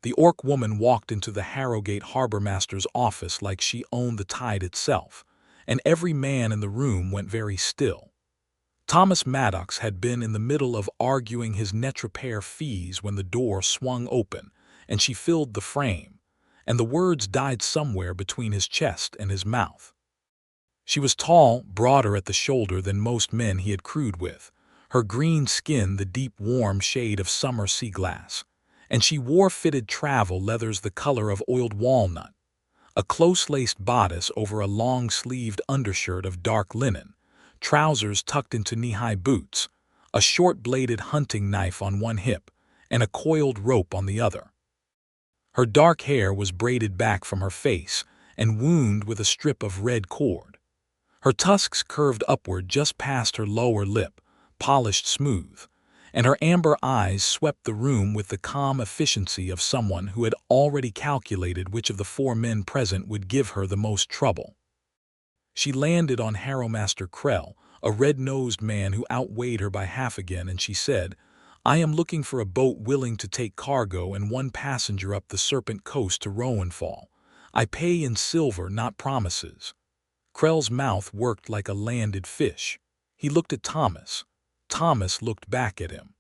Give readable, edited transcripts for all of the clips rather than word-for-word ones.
The orc woman walked into the Harrogate harbormaster's office like she owned the tide itself, and every man in the room went very still. Thomas Maddox had been in the middle of arguing his net repair fees when the door swung open, and she filled the frame, and the words died somewhere between his chest and his mouth. She was tall, broader at the shoulder than most men he had crewed with, her green skin the deep warm shade of summer sea glass, and she wore fitted travel leathers the color of oiled walnut, a close-laced bodice over a long-sleeved undershirt of dark linen, trousers tucked into knee-high boots, a short-bladed hunting knife on one hip, and a coiled rope on the other. Her dark hair was braided back from her face and wound with a strip of red cord. Her tusks curved upward just past her lower lip, polished smooth, and her amber eyes swept the room with the calm efficiency of someone who had already calculated which of the four men present would give her the most trouble. She landed on Harrowmaster Krell, a red-nosed man who outweighed her by half again, and she said, "I am looking for a boat willing to take cargo and one passenger up the Serpent Coast to Rowanfall. I pay in silver, not promises." Krell's mouth worked like a landed fish. He looked at Thomas. Thomas looked back at him.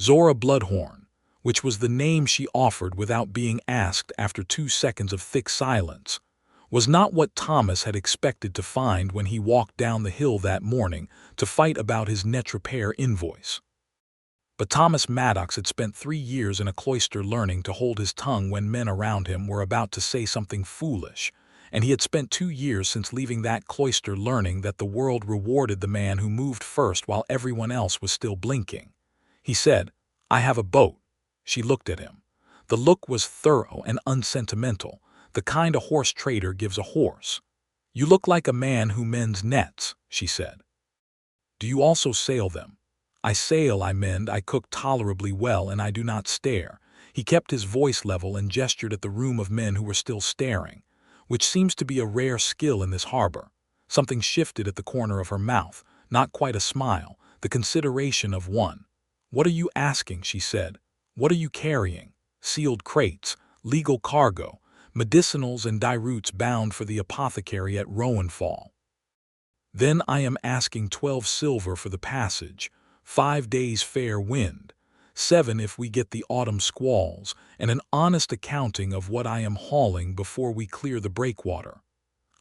Zora Bloodhorn, which was the name she offered without being asked after 2 seconds of thick silence, was not what Thomas had expected to find when he walked down the hill that morning to fight about his net repair invoice. But Thomas Maddox had spent 3 years in a cloister learning to hold his tongue when men around him were about to say something foolish, and he had spent 2 years since leaving that cloister learning that the world rewarded the man who moved first while everyone else was still blinking. He said, "I have a boat." She looked at him. The look was thorough and unsentimental, the kind a horse trader gives a horse. "You look like a man who mends nets," she said. "Do you also sail them?" "I sail, I mend, I cook tolerably well, and I do not stare." He kept his voice level and gestured at the room of men who were still staring, which seems to be a rare skill in this harbor. Something shifted at the corner of her mouth, not quite a smile, the consideration of one. "What are you asking?" she said. "What are you carrying?" "Sealed crates, legal cargo, medicinals and dye-roots bound for the apothecary at Rowanfall." "Then I am asking 12 silver for the passage, 5 days fair wind, 7 if we get the autumn squalls, and an honest accounting of what I am hauling before we clear the breakwater.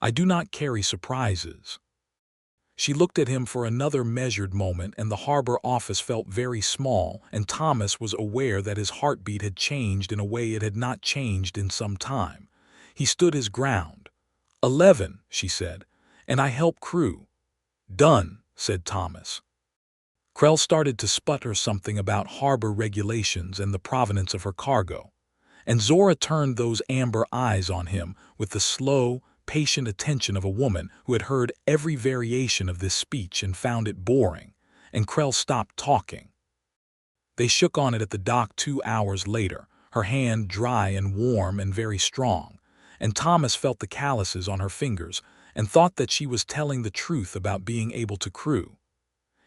I do not carry surprises." She looked at him for another measured moment, and the harbor office felt very small, and Thomas was aware that his heartbeat had changed in a way it had not changed in some time. He stood his ground. 11, she said, "and I help crew." "Done," said Thomas. Krell started to sputter something about harbor regulations and the provenance of her cargo, and Zora turned those amber eyes on him with the slow, patient attention of a woman who had heard every variation of this speech and found it boring, and Krell stopped talking. They shook on it at the dock 2 hours later, her hand dry and warm and very strong, and Thomas felt the calluses on her fingers and thought that she was telling the truth about being able to crew.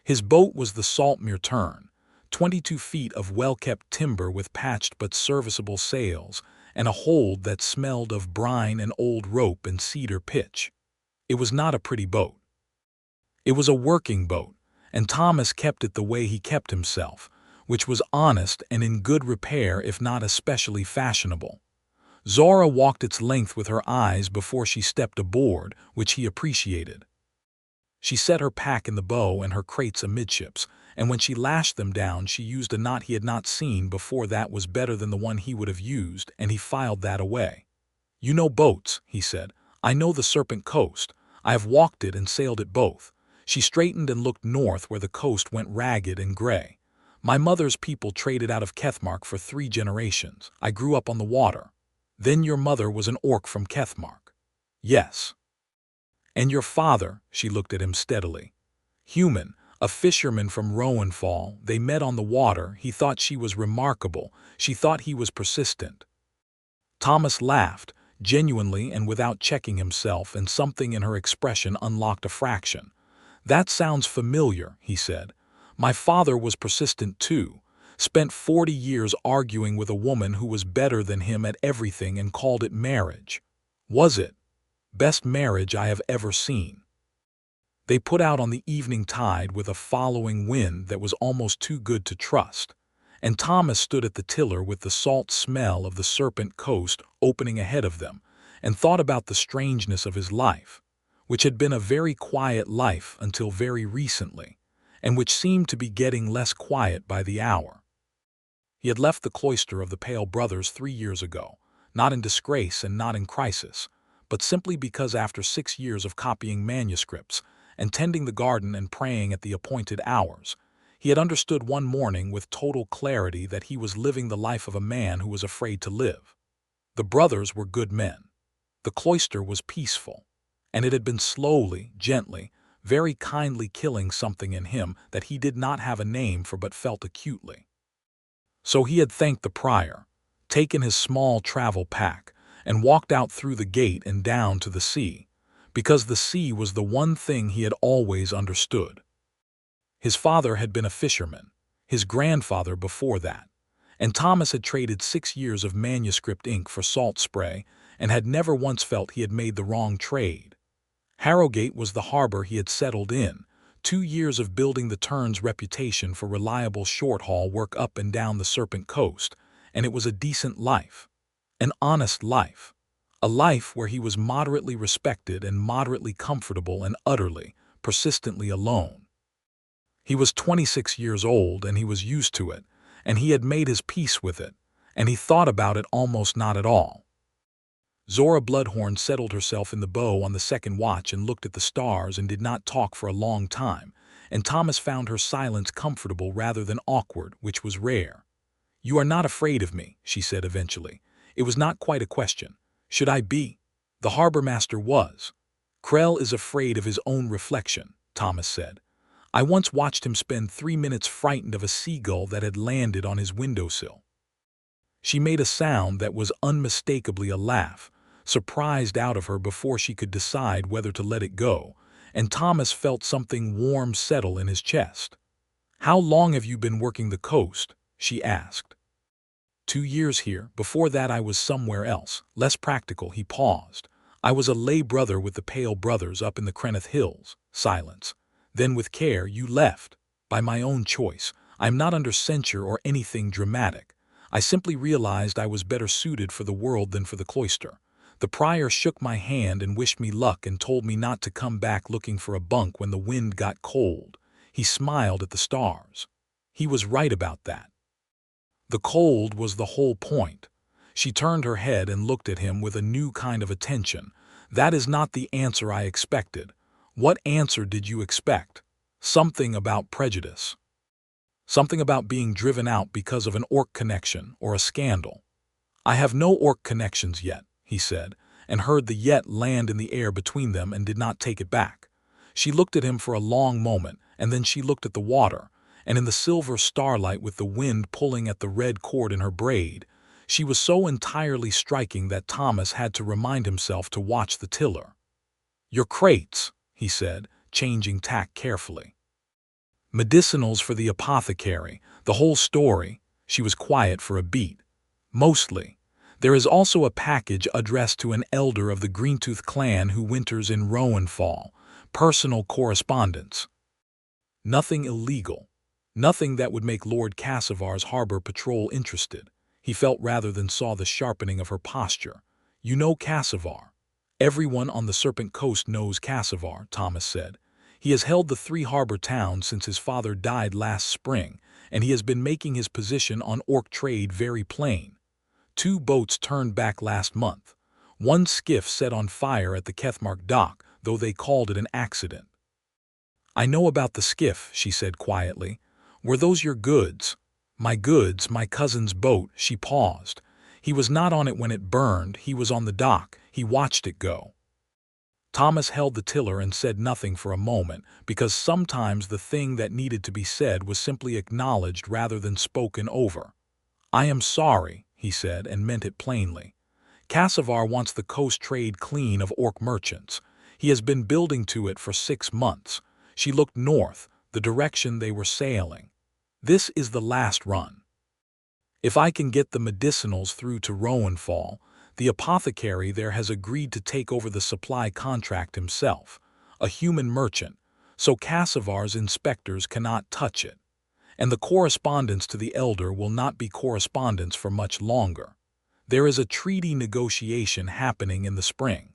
His boat was the Saltmere Tern, 22 feet of well-kept timber with patched but serviceable sails, and a hold that smelled of brine and old rope and cedar pitch. It was not a pretty boat. It was a working boat, and Thomas kept it the way he kept himself, which was honest and in good repair if not especially fashionable. Zora walked its length with her eyes before she stepped aboard, which he appreciated. She set her pack in the bow and her crates amidships, and when she lashed them down she used a knot he had not seen before that was better than the one he would have used, and he filed that away. "You know boats," he said. "I know the Serpent Coast. I have walked it and sailed it both." She straightened and looked north where the coast went ragged and gray. "My mother's people traded out of Kethmark for 3 generations. I grew up on the water." "Then your mother was an orc from Kethmark?" "Yes." "And your father?" She looked at him steadily. "Human, a fisherman from Rowanfall. They met on the water. He thought she was remarkable. She thought he was persistent." Thomas laughed, genuinely and without checking himself, and something in her expression unlocked a fraction. "That sounds familiar," he said. "My father was persistent too. spent 40 years arguing with a woman who was better than him at everything and called it marriage. Was it? Best marriage I have ever seen. They put out on the evening tide with a following wind that was almost too good to trust, and Thomas stood at the tiller with the salt smell of the Serpent Coast opening ahead of them, and thought about the strangeness of his life, which had been a very quiet life until very recently, and which seemed to be getting less quiet by the hour. He had left the cloister of the Pale Brothers 3 years ago, not in disgrace and not in crisis, but simply because after 6 years of copying manuscripts and tending the garden and praying at the appointed hours, he had understood one morning with total clarity that he was living the life of a man who was afraid to live. The brothers were good men. The cloister was peaceful, and it had been slowly, gently, very kindly killing something in him that he did not have a name for but felt acutely. So he had thanked the prior, taken his small travel pack, and walked out through the gate and down to the sea, because the sea was the one thing he had always understood. His father had been a fisherman, his grandfather before that, and Thomas had traded 6 years of manuscript ink for salt spray and had never once felt he had made the wrong trade. Harrogate was the harbor he had settled in, 2 years of building the Turn's reputation for reliable short-haul work up and down the Serpent Coast, and it was a decent life, an honest life, a life where he was moderately respected and moderately comfortable and utterly, persistently alone. He was 26 years old and he was used to it, and he had made his peace with it, and he thought about it almost not at all. Zora Bloodhorn settled herself in the bow on the second watch and looked at the stars and did not talk for a long time, and Thomas found her silence comfortable rather than awkward, which was rare. "You are not afraid of me," she said eventually. It was not quite a question. Should I be? The harbor master was. "Krell is afraid of his own reflection," Thomas said. "I once watched him spend 3 minutes frightened of a seagull that had landed on his windowsill." She made a sound that was unmistakably a laugh, surprised out of her before she could decide whether to let it go, and Thomas felt something warm settle in his chest. "How long have you been working the coast?" she asked. 2 years here. Before that I was somewhere else, less practical." He paused. "I was a lay brother with the Pale Brothers up in the Kenneth Hills." Silence. "Then with care you left." "By my own choice. I am not under censure or anything dramatic. I simply realized I was better suited for the world than for the cloister. The prior shook my hand and wished me luck and told me not to come back looking for a bunk when the wind got cold." He smiled at the stars. He was right about that. The cold was the whole point. She turned her head and looked at him with a new kind of attention. "That is not the answer I expected." "What answer did you expect?" "Something about prejudice. Something about being driven out because of an orc connection or a scandal." "I have no orc connections yet," he said, and heard the yet land in the air between them and did not take it back. She looked at him for a long moment, and then she looked at the water, and in the silver starlight with the wind pulling at the red cord in her braid, she was so entirely striking that Thomas had to remind himself to watch the tiller. "Your crates," he said, changing tack carefully. "Medicinals for the apothecary, the whole story." She was quiet for a beat. "Mostly. There is also a package addressed to an elder of the Greentooth clan who winters in Rowanfall. Personal correspondence. Nothing illegal. Nothing that would make Lord Cassavar's harbor patrol interested." He felt rather than saw the sharpening of her posture. "You know Cassavar." "Everyone on the Serpent Coast knows Cassavar," Thomas said. "He has held the 3 harbor towns since his father died last spring, and he has been making his position on orc trade very plain. 2 boats turned back last month. 1 skiff set on fire at the Kethmark dock, though they called it an accident." "I know about the skiff," she said quietly. "Were those your goods?" "My goods, my cousin's boat." She paused. "He was not on it when it burned. He was on the dock. He watched it go." Thomas held the tiller and said nothing for a moment, because sometimes the thing that needed to be said was simply acknowledged rather than spoken over. "I am sorry," he said, and meant it plainly. "Cassavar wants the coast trade clean of orc merchants. He has been building to it for 6 months. She looked north, the direction they were sailing. "This is the last run. If I can get the medicinals through to Rowanfall, the apothecary there has agreed to take over the supply contract himself, a human merchant, so Cassavar's inspectors cannot touch it. And the correspondence to the elder will not be correspondence for much longer. There is a treaty negotiation happening in the spring.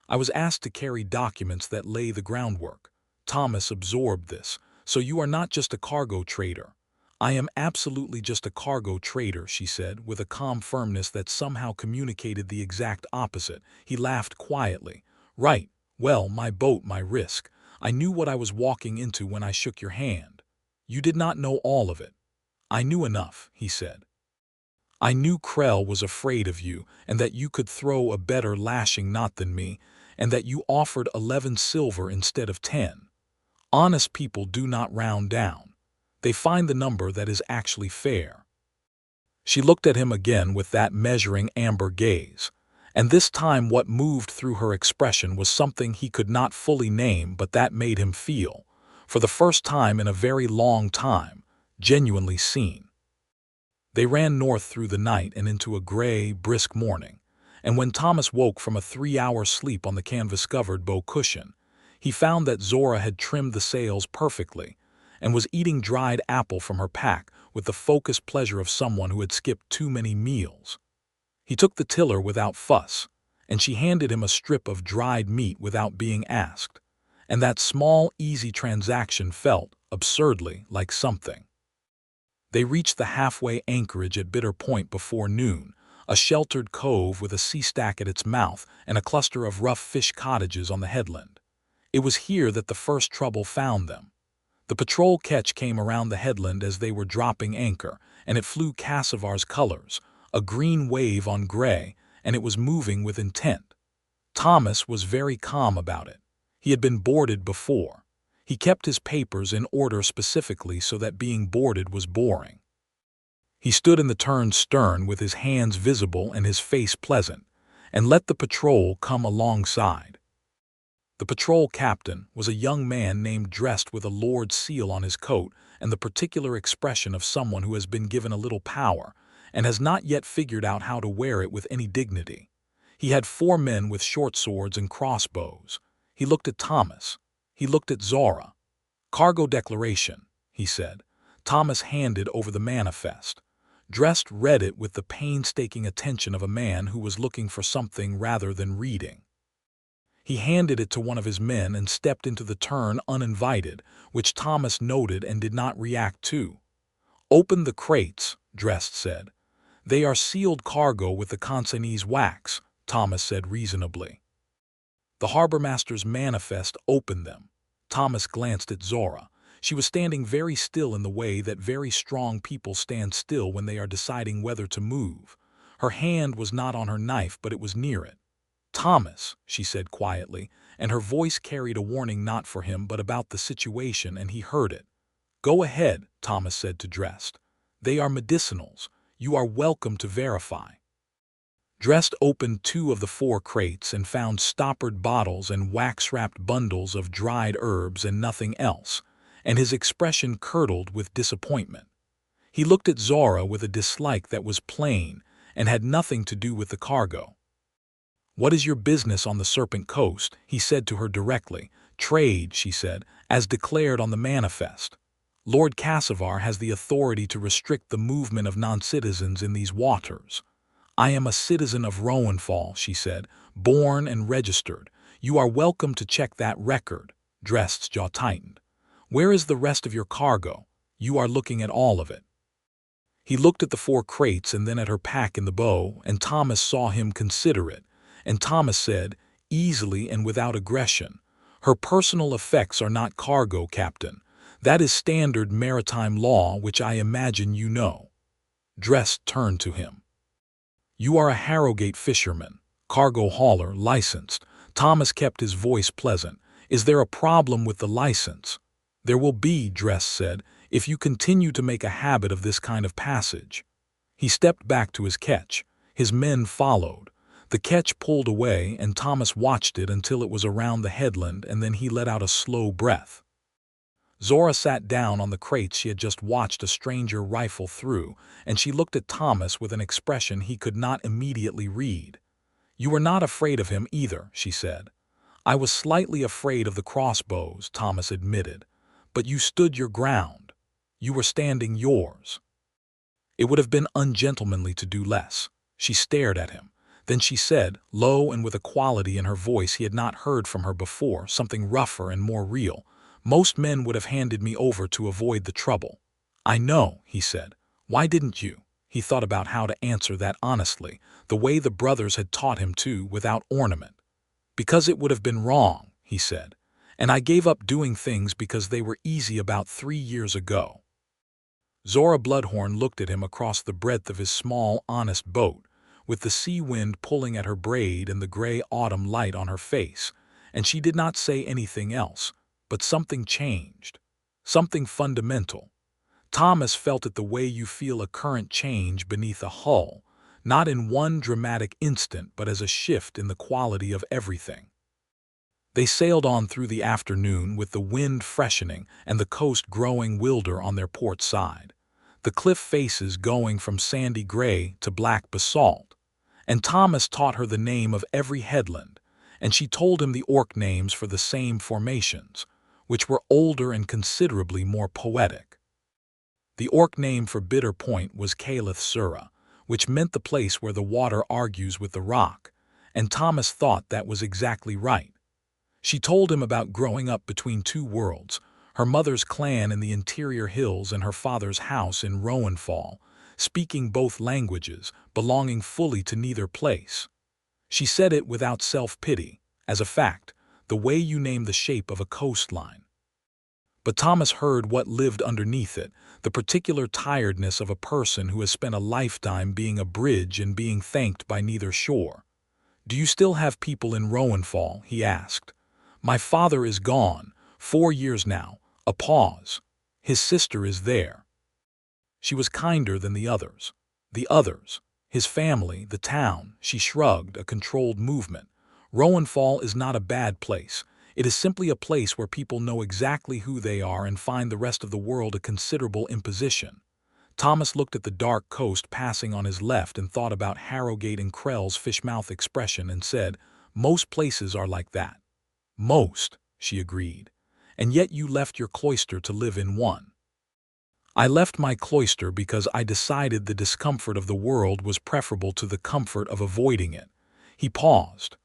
I was asked to carry documents that lay the groundwork. Thomas absorbed this. So you are not just a cargo trader. I am absolutely just a cargo trader, she said, with a calm firmness that somehow communicated the exact opposite. He laughed quietly. Right. Well, my boat, my risk. I knew what I was walking into when I shook your hand. You did not know all of it. I knew enough, he said. I knew Krell was afraid of you, and that you could throw a better lashing knot than me, and that you offered 11 silver instead of 10. Honest people do not round down. They find the number that is actually fair. She looked at him again with that measuring amber gaze, and this time what moved through her expression was something he could not fully name, but that made him feel, for the first time in a very long time, genuinely seen. They ran north through the night and into a gray, brisk morning, and when Thomas woke from a 3-hour sleep on the canvas-covered bow cushion, he found that Zora had trimmed the sails perfectly and was eating dried apple from her pack with the focused pleasure of someone who had skipped too many meals. He took the tiller without fuss, and she handed him a strip of dried meat without being asked, and that small, easy transaction felt, absurdly, like something. They reached the halfway anchorage at Bitter Point before noon, a sheltered cove with a sea stack at its mouth and a cluster of rough fish cottages on the headland. It was here that the first trouble found them. The patrol ketch came around the headland as they were dropping anchor, and it flew Cassavar's colors, a green wave on gray, and it was moving with intent. Thomas was very calm about it. He had been boarded before. He kept his papers in order specifically so that being boarded was boring. He stood in the turned stern with his hands visible and his face pleasant, and let the patrol come alongside. The patrol captain was a young man named dressed with a lord's seal on his coat and the particular expression of someone who has been given a little power and has not yet figured out how to wear it with any dignity. He had 4 men with short swords and crossbows. He looked at Thomas. He looked at Zora. Cargo declaration, he said. Thomas handed over the manifest. Dressed read it with the painstaking attention of a man who was looking for something rather than reading. He handed it to one of his men and stepped into the turn uninvited, which Thomas noted and did not react to. Open the crates, Dressed said. They are sealed cargo with the consignee's wax, Thomas said reasonably. The harbormaster's manifest opened them. Thomas glanced at Zora. She was standing very still in the way that very strong people stand still when they are deciding whether to move. Her hand was not on her knife, but it was near it. Thomas, she said quietly, and her voice carried a warning not for him but about the situation, and he heard it. Go ahead, Thomas said to Dressed. They are medicinals. You are welcome to verify. Dressed opened 2 of the 4 crates and found stoppered bottles and wax-wrapped bundles of dried herbs and nothing else, and his expression curdled with disappointment. He looked at Zora with a dislike that was plain and had nothing to do with the cargo. What is your business on the Serpent Coast? He said to her directly. Trade, she said, as declared on the manifest. Lord Cassavar has the authority to restrict the movement of non-citizens in these waters. I am a citizen of Rowanfall, she said, born and registered. You are welcome to check that record. Dressed's jaw tightened. Where is the rest of your cargo? You are looking at all of it. He looked at the 4 crates and then at her pack in the bow, and Thomas saw him consider it. And Thomas said, easily and without aggression, her personal effects are not cargo, Captain. That is standard maritime law, which I imagine you know. Dressed turned to him. You are a Harrogate fisherman, cargo hauler, licensed. Thomas kept his voice pleasant. Is there a problem with the license? There will be, Dressed said, if you continue to make a habit of this kind of passage. He stepped back to his ketch. His men followed. The ketch pulled away, and Thomas watched it until it was around the headland, and then he let out a slow breath. Zora sat down on the crates she had just watched a stranger rifle through, and she looked at Thomas with an expression he could not immediately read. "You were not afraid of him either," she said. "I was slightly afraid of the crossbows," Thomas admitted. "But you stood your ground. You were standing yours." "It would have been ungentlemanly to do less." She stared at him. Then she said, low and with a quality in her voice he had not heard from her before, something rougher and more real, "Most men would have handed me over to avoid the trouble." "I know," he said. "Why didn't you?" He thought about how to answer that honestly, the way the brothers had taught him to, without ornament. "Because it would have been wrong," he said. "And I gave up doing things because they were easy about 3 years ago." Zora Bloodhorn looked at him across the breadth of his small, honest boat, with the sea wind pulling at her braid and the gray autumn light on her face, and she did not say anything else, but something changed. Something fundamental. Thomas felt it the way you feel a current change beneath a hull, not in one dramatic instant but as a shift in the quality of everything. They sailed on through the afternoon with the wind freshening and the coast growing wilder on their port side, the cliff faces going from sandy gray to black basalt. And Thomas taught her the name of every headland, and she told him the orc names for the same formations, which were older and considerably more poetic. The orc name for Bitter Point was Calith Sura, which meant the place where the water argues with the rock, and Thomas thought that was exactly right. She told him about growing up between two worlds, her mother's clan in the interior hills and her father's house in Rowanfall, speaking both languages, belonging fully to neither place. She said it without self-pity, as a fact, the way you name the shape of a coastline. But Thomas heard what lived underneath it, the particular tiredness of a person who has spent a lifetime being a bridge and being thanked by neither shore. "Do you still have people in Rowanfall?" he asked. "My father is gone, 4 years now." A pause. "His sister is there." She was kinder than the others. The others. His family, the town. She shrugged, a controlled movement. "Rowanfall is not a bad place. It is simply a place where people know exactly who they are and find the rest of the world a considerable imposition." Thomas looked at the dark coast passing on his left and thought about Harrogate and Krell's fishmouth expression and said, "Most places are like that." "Most," she agreed. "And yet you left your cloister to live in one." "I left my cloister because I decided the discomfort of the world was preferable to the comfort of avoiding it." He paused.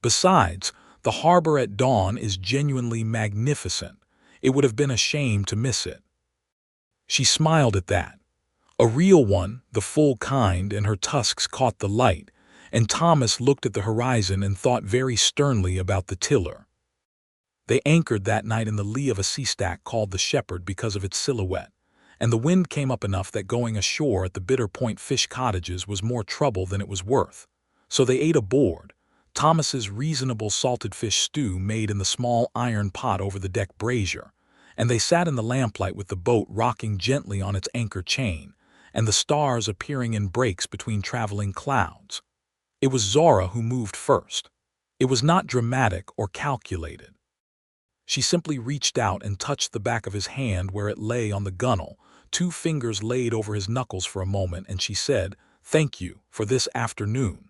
"Besides, the harbor at dawn is genuinely magnificent. It would have been a shame to miss it." She smiled at that. A real one, the full kind, and her tusks caught the light, and Thomas looked at the horizon and thought very sternly about the tiller. They anchored that night in the lee of a sea stack called the Shepherd because of its silhouette, and the wind came up enough that going ashore at the Bitter Point fish cottages was more trouble than it was worth. So they ate aboard, Thomas's reasonable salted fish stew made in the small iron pot over the deck brazier, and they sat in the lamplight with the boat rocking gently on its anchor chain, and the stars appearing in breaks between traveling clouds. It was Zora who moved first. It was not dramatic or calculated. She simply reached out and touched the back of his hand where it lay on the gunwale, 2 fingers laid over his knuckles for a moment, and she said, "Thank you for this afternoon."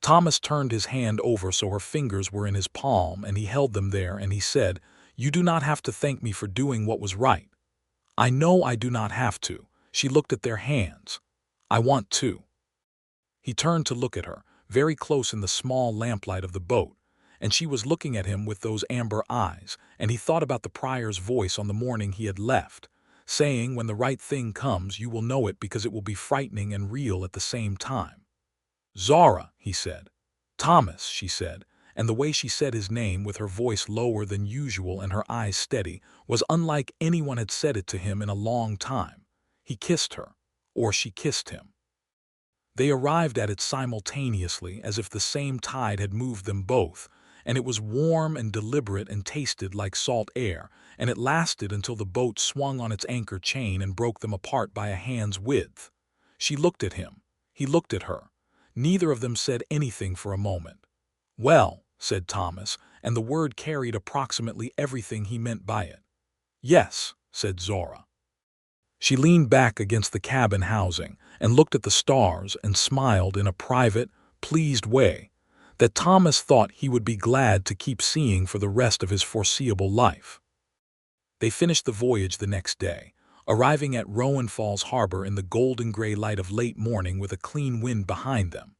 Thomas turned his hand over so her fingers were in his palm, and he held them there, and he said, "You do not have to thank me for doing what was right." "I know I do not have to." She looked at their hands. "I want to." He turned to look at her, very close in the small lamplight of the boat, and she was looking at him with those amber eyes, and he thought about the prior's voice on the morning he had left, saying, "When the right thing comes, you will know it because it will be frightening and real at the same time." "Zora," he said. "Thomas," she said, and the way she said his name with her voice lower than usual and her eyes steady was unlike anyone had said it to him in a long time. He kissed her, or she kissed him. They arrived at it simultaneously as if the same tide had moved them both, and it was warm and deliberate and tasted like salt air, and it lasted until the boat swung on its anchor chain and broke them apart by a hand's width. She looked at him. He looked at her. Neither of them said anything for a moment. "Well," said Thomas, and the word carried approximately everything he meant by it. "Yes," said Zora. She leaned back against the cabin housing and looked at the stars and smiled in a private, pleased way that Thomas thought he would be glad to keep seeing for the rest of his foreseeable life. They finished the voyage the next day, arriving at Rowan Falls Harbor in the golden gray light of late morning with a clean wind behind them.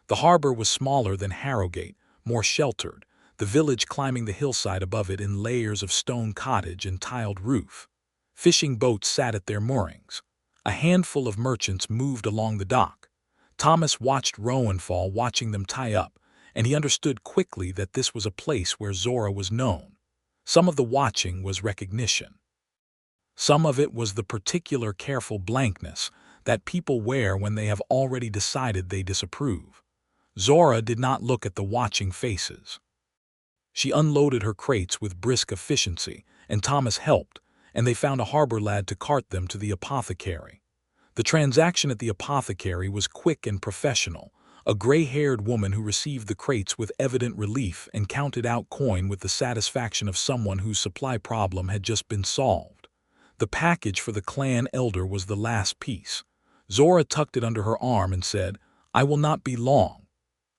The harbor was smaller than Harrogate, more sheltered, the village climbing the hillside above it in layers of stone cottage and tiled roof. Fishing boats sat at their moorings. A handful of merchants moved along the dock. Thomas watched Rowanfall watching them tie up, and he understood quickly that this was a place where Zora was known. Some of the watching was recognition. Some of it was the particular careful blankness that people wear when they have already decided they disapprove. Zora did not look at the watching faces. She unloaded her crates with brisk efficiency, and Thomas helped, and they found a harbor lad to cart them to the apothecary. The transaction at the apothecary was quick and professional. A gray-haired woman who received the crates with evident relief and counted out coin with the satisfaction of someone whose supply problem had just been solved. The package for the clan elder was the last piece. Zora tucked it under her arm and said, "I will not be long."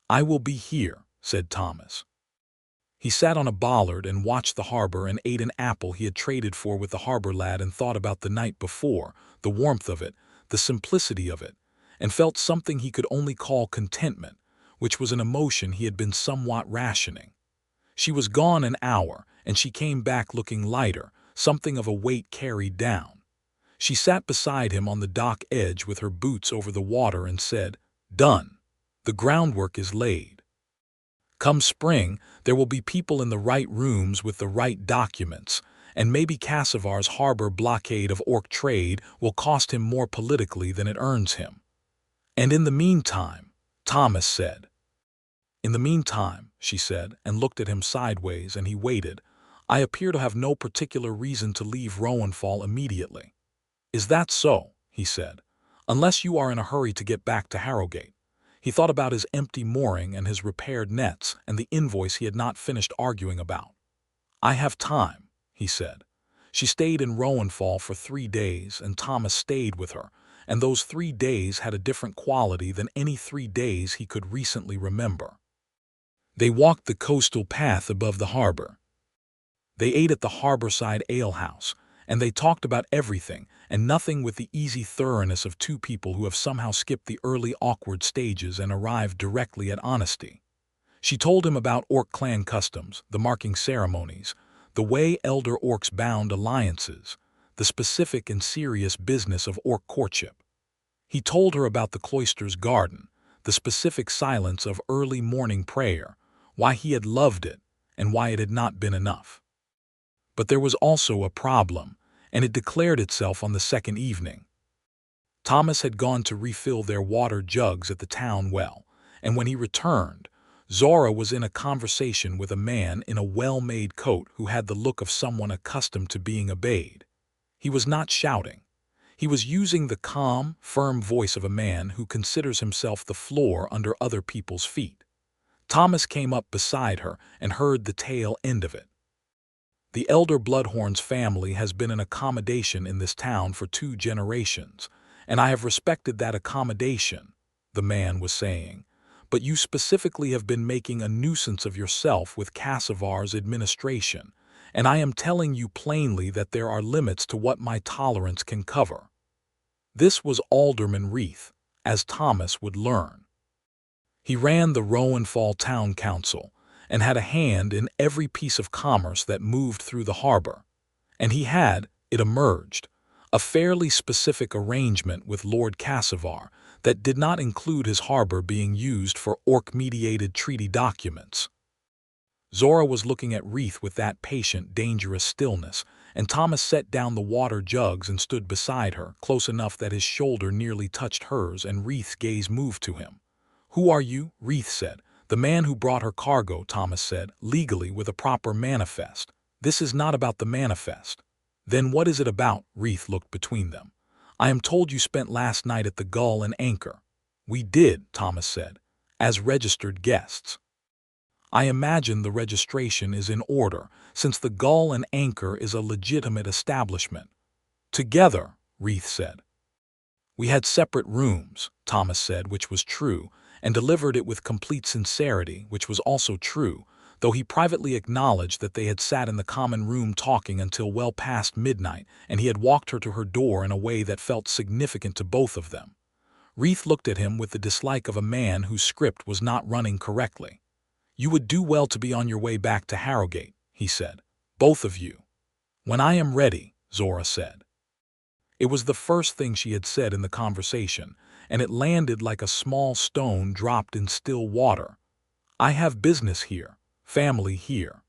"I will be here," said Thomas. He sat on a bollard and watched the harbor and ate an apple he had traded for with the harbor lad and thought about the night before, the warmth of it, the simplicity of it, and felt something he could only call contentment, which was an emotion he had been somewhat rationing. She was gone an hour, and she came back looking lighter, something of a weight carried down. She sat beside him on the dock edge with her boots over the water and said, "Done. The groundwork is laid. Come spring, there will be people in the right rooms with the right documents, and maybe Cassivar's harbor blockade of orc trade will cost him more politically than it earns him." "And in the meantime," Thomas said. "In the meantime," she said, and looked at him sideways, and he waited. "I appear to have no particular reason to leave Rowanfall immediately." "Is that so?" he said. "Unless you are in a hurry to get back to Harrogate." He thought about his empty mooring and his repaired nets and the invoice he had not finished arguing about. "I have time," he said. She stayed in Rowanfall for 3 days, and Thomas stayed with her, and those 3 days had a different quality than any 3 days he could recently remember. They walked the coastal path above the harbor. They ate at the harborside alehouse, and they talked about everything and nothing with the easy thoroughness of two people who have somehow skipped the early awkward stages and arrived directly at honesty. She told him about orc clan customs, the marking ceremonies, the way elder orcs bound alliances, the specific and serious business of orc courtship. He told her about the cloister's garden, the specific silence of early morning prayer, why he had loved it, and why it had not been enough. But there was also a problem, and it declared itself on the second evening. Thomas had gone to refill their water jugs at the town well, and when he returned, Zora was in a conversation with a man in a well-made coat who had the look of someone accustomed to being obeyed. He was not shouting. He was using the calm, firm voice of a man who considers himself the floor under other people's feet. Thomas came up beside her and heard the tail end of it. "The elder Bloodhorn's family has been an accommodation in this town for 2 generations, and I have respected that accommodation," the man was saying. "But you specifically have been making a nuisance of yourself with Cassivar's administration, and I am telling you plainly that there are limits to what my tolerance can cover." This was Alderman Reith, as Thomas would learn. He ran the Rowanfall Town Council and had a hand in every piece of commerce that moved through the harbor. And he had, it emerged, a fairly specific arrangement with Lord Cassivar that did not include his harbor being used for orc-mediated treaty documents. Zora was looking at Reith with that patient, dangerous stillness, and Thomas set down the water jugs and stood beside her, close enough that his shoulder nearly touched hers, and Reith's gaze moved to him. "Who are you?" Reith said. "The man who brought her cargo," Thomas said, "legally with a proper manifest." "This is not about the manifest." "Then what is it about?" Reith looked between them. "I am told you spent last night at the Gull and Anchor." "We did," Thomas said, "as registered guests." I imagine the registration is in order, since the Gull and Anchor is a legitimate establishment. Together, Reith said. We had separate rooms, Thomas said, which was true, and delivered it with complete sincerity, which was also true, though he privately acknowledged that they had sat in the common room talking until well past midnight, and he had walked her to her door in a way that felt significant to both of them. Reith looked at him with the dislike of a man whose script was not running correctly. You would do well to be on your way back to Harrogate, he said. Both of you. When I am ready, Zora said. It was the first thing she had said in the conversation, and it landed like a small stone dropped in still water. I have business here, family here.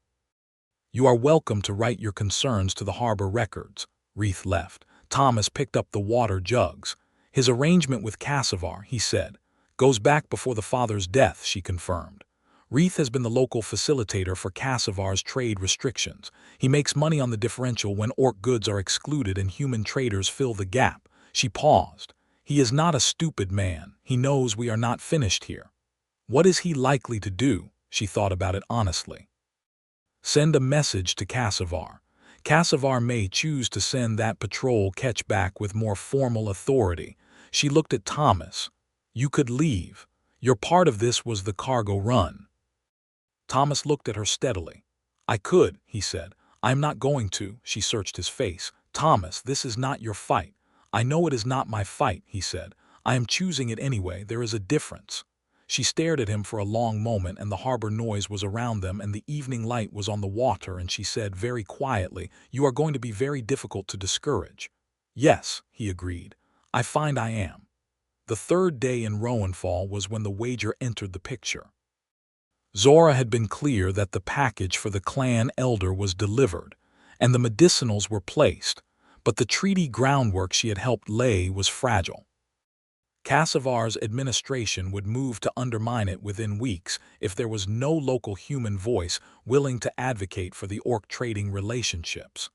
You are welcome to write your concerns to the harbor records. Reith left. Thomas picked up the water jugs. His arrangement with Cassivar, he said, goes back before the father's death, she confirmed. Reith has been the local facilitator for Cassivar's trade restrictions. He makes money on the differential when orc goods are excluded and human traders fill the gap. She paused. He is not a stupid man. He knows we are not finished here. What is he likely to do? She thought about it honestly. Send a message to Cassivar. Cassivar may choose to send that patrol ketch back with more formal authority. She looked at Thomas. You could leave. Your part of this was the cargo run. Thomas looked at her steadily. I could, he said. I'm not going to. She searched his face. Thomas, this is not your fight. I know it is not my fight, he said. I am choosing it anyway. There is a difference. She stared at him for a long moment, and the harbor noise was around them and the evening light was on the water, and she said very quietly, You are going to be very difficult to discourage. Yes, he agreed. I find I am. The third day in Rowanfall was when the wager entered the picture. Zora had been clear that the package for the clan elder was delivered, and the medicinals were placed, but the treaty groundwork she had helped lay was fragile. Cassivar's administration would move to undermine it within weeks if there was no local human voice willing to advocate for the orc trading relationships.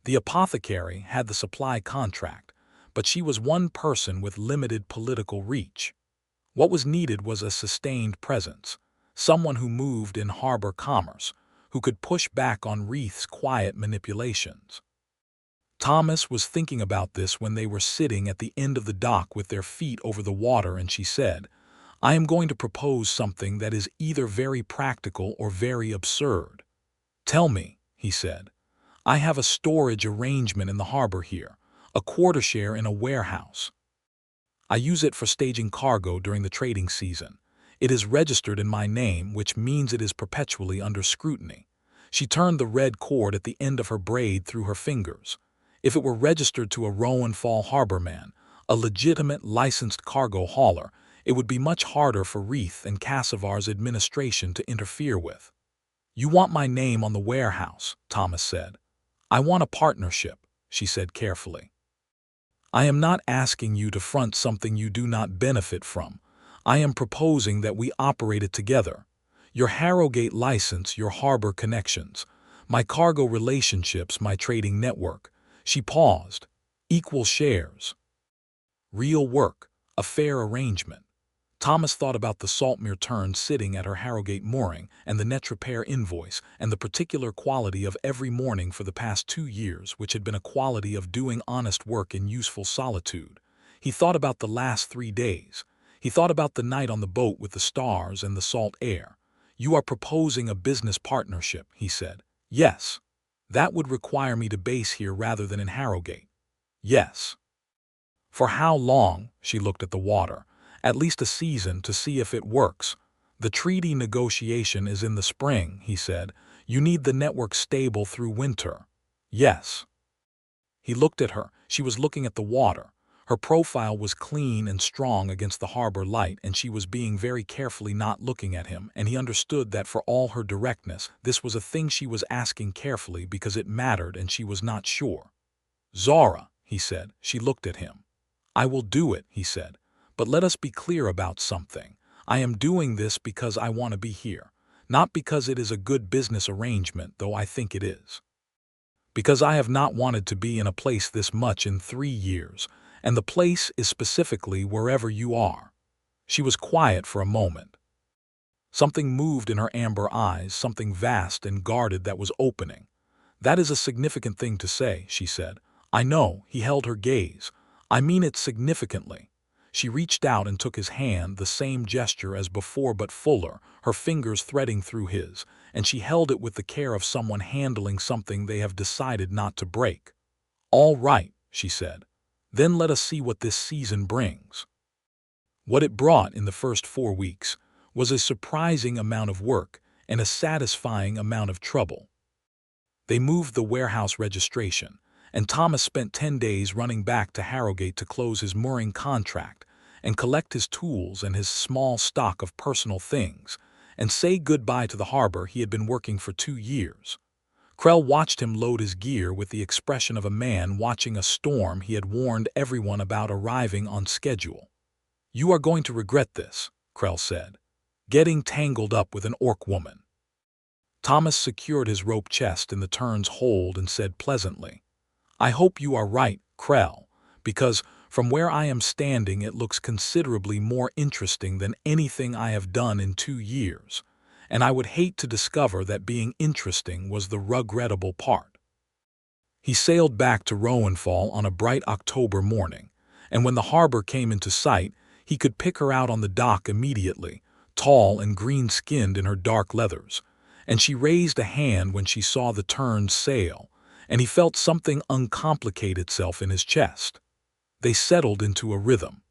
The apothecary had the supply contract, but she was one person with limited political reach. What was needed was a sustained presence. Someone who moved in harbor commerce, who could push back on Reith's quiet manipulations. Thomas was thinking about this when they were sitting at the end of the dock with their feet over the water, and she said, I am going to propose something that is either very practical or very absurd. Tell me, he said. I have a storage arrangement in the harbor here, a quarter share in a warehouse. I use it for staging cargo during the trading season. It is registered in my name, which means it is perpetually under scrutiny. She turned the red cord at the end of her braid through her fingers. If it were registered to a Rowanfall harborman, a legitimate licensed cargo hauler, it would be much harder for Reith and Cassivar's administration to interfere with. You want my name on the warehouse, Thomas said. I want a partnership, she said carefully. I am not asking you to front something you do not benefit from. I am proposing that we operate it together. Your Harrogate license, your harbor connections, my cargo relationships, my trading network. She paused. Equal shares. Real work, a fair arrangement. Thomas thought about the Saltmere Tern sitting at her Harrogate mooring and the net repair invoice and the particular quality of every morning for the past 2 years, which had been a quality of doing honest work in useful solitude. He thought about the last 3 days. He thought about the night on the boat with the stars and the salt air. You are proposing a business partnership, he said. Yes. That would require me to base here rather than in Harrogate. Yes. For how long? She looked at the water. At least a season to see if it works. The treaty negotiation is in the spring, he said. You need the network stable through winter. Yes. He looked at her. She was looking at the water. Her profile was clean and strong against the harbor light, and she was being very carefully not looking at him, and he understood that for all her directness, this was a thing she was asking carefully because it mattered and she was not sure. Zora, he said. She looked at him. I will do it, he said. But let us be clear about something. I am doing this because I want to be here, not because it is a good business arrangement, though I think it is. Because I have not wanted to be in a place this much in 3 years, and the place is specifically wherever you are. She was quiet for a moment. Something moved in her amber eyes, something vast and guarded that was opening. "That is a significant thing to say," she said. "I know," he held her gaze. "I mean it significantly." She reached out and took his hand, the same gesture as before but fuller, her fingers threading through his, and she held it with the care of someone handling something they have decided not to break. "All right," she said. "Then let us see what this season brings." What it brought in the first 4 weeks was a surprising amount of work and a satisfying amount of trouble. They moved the warehouse registration, and Thomas spent 10 days running back to Harrogate to close his mooring contract and collect his tools and his small stock of personal things, and say goodbye to the harbor he had been working for 2 years. Krell watched him load his gear with the expression of a man watching a storm he had warned everyone about arriving on schedule. "You are going to regret this," Krell said, "getting tangled up with an orc woman." Thomas secured his rope chest in the turn's hold and said pleasantly, "I hope you are right, Krell, because from where I am standing it looks considerably more interesting than anything I have done in 2 years, and I would hate to discover that being interesting was the regrettable part." He sailed back to Rowanfall on a bright October morning, and when the harbor came into sight, he could pick her out on the dock immediately, tall and green-skinned in her dark leathers, and she raised a hand when she saw the turn's sail, and he felt something uncomplicate itself in his chest. They settled into a rhythm.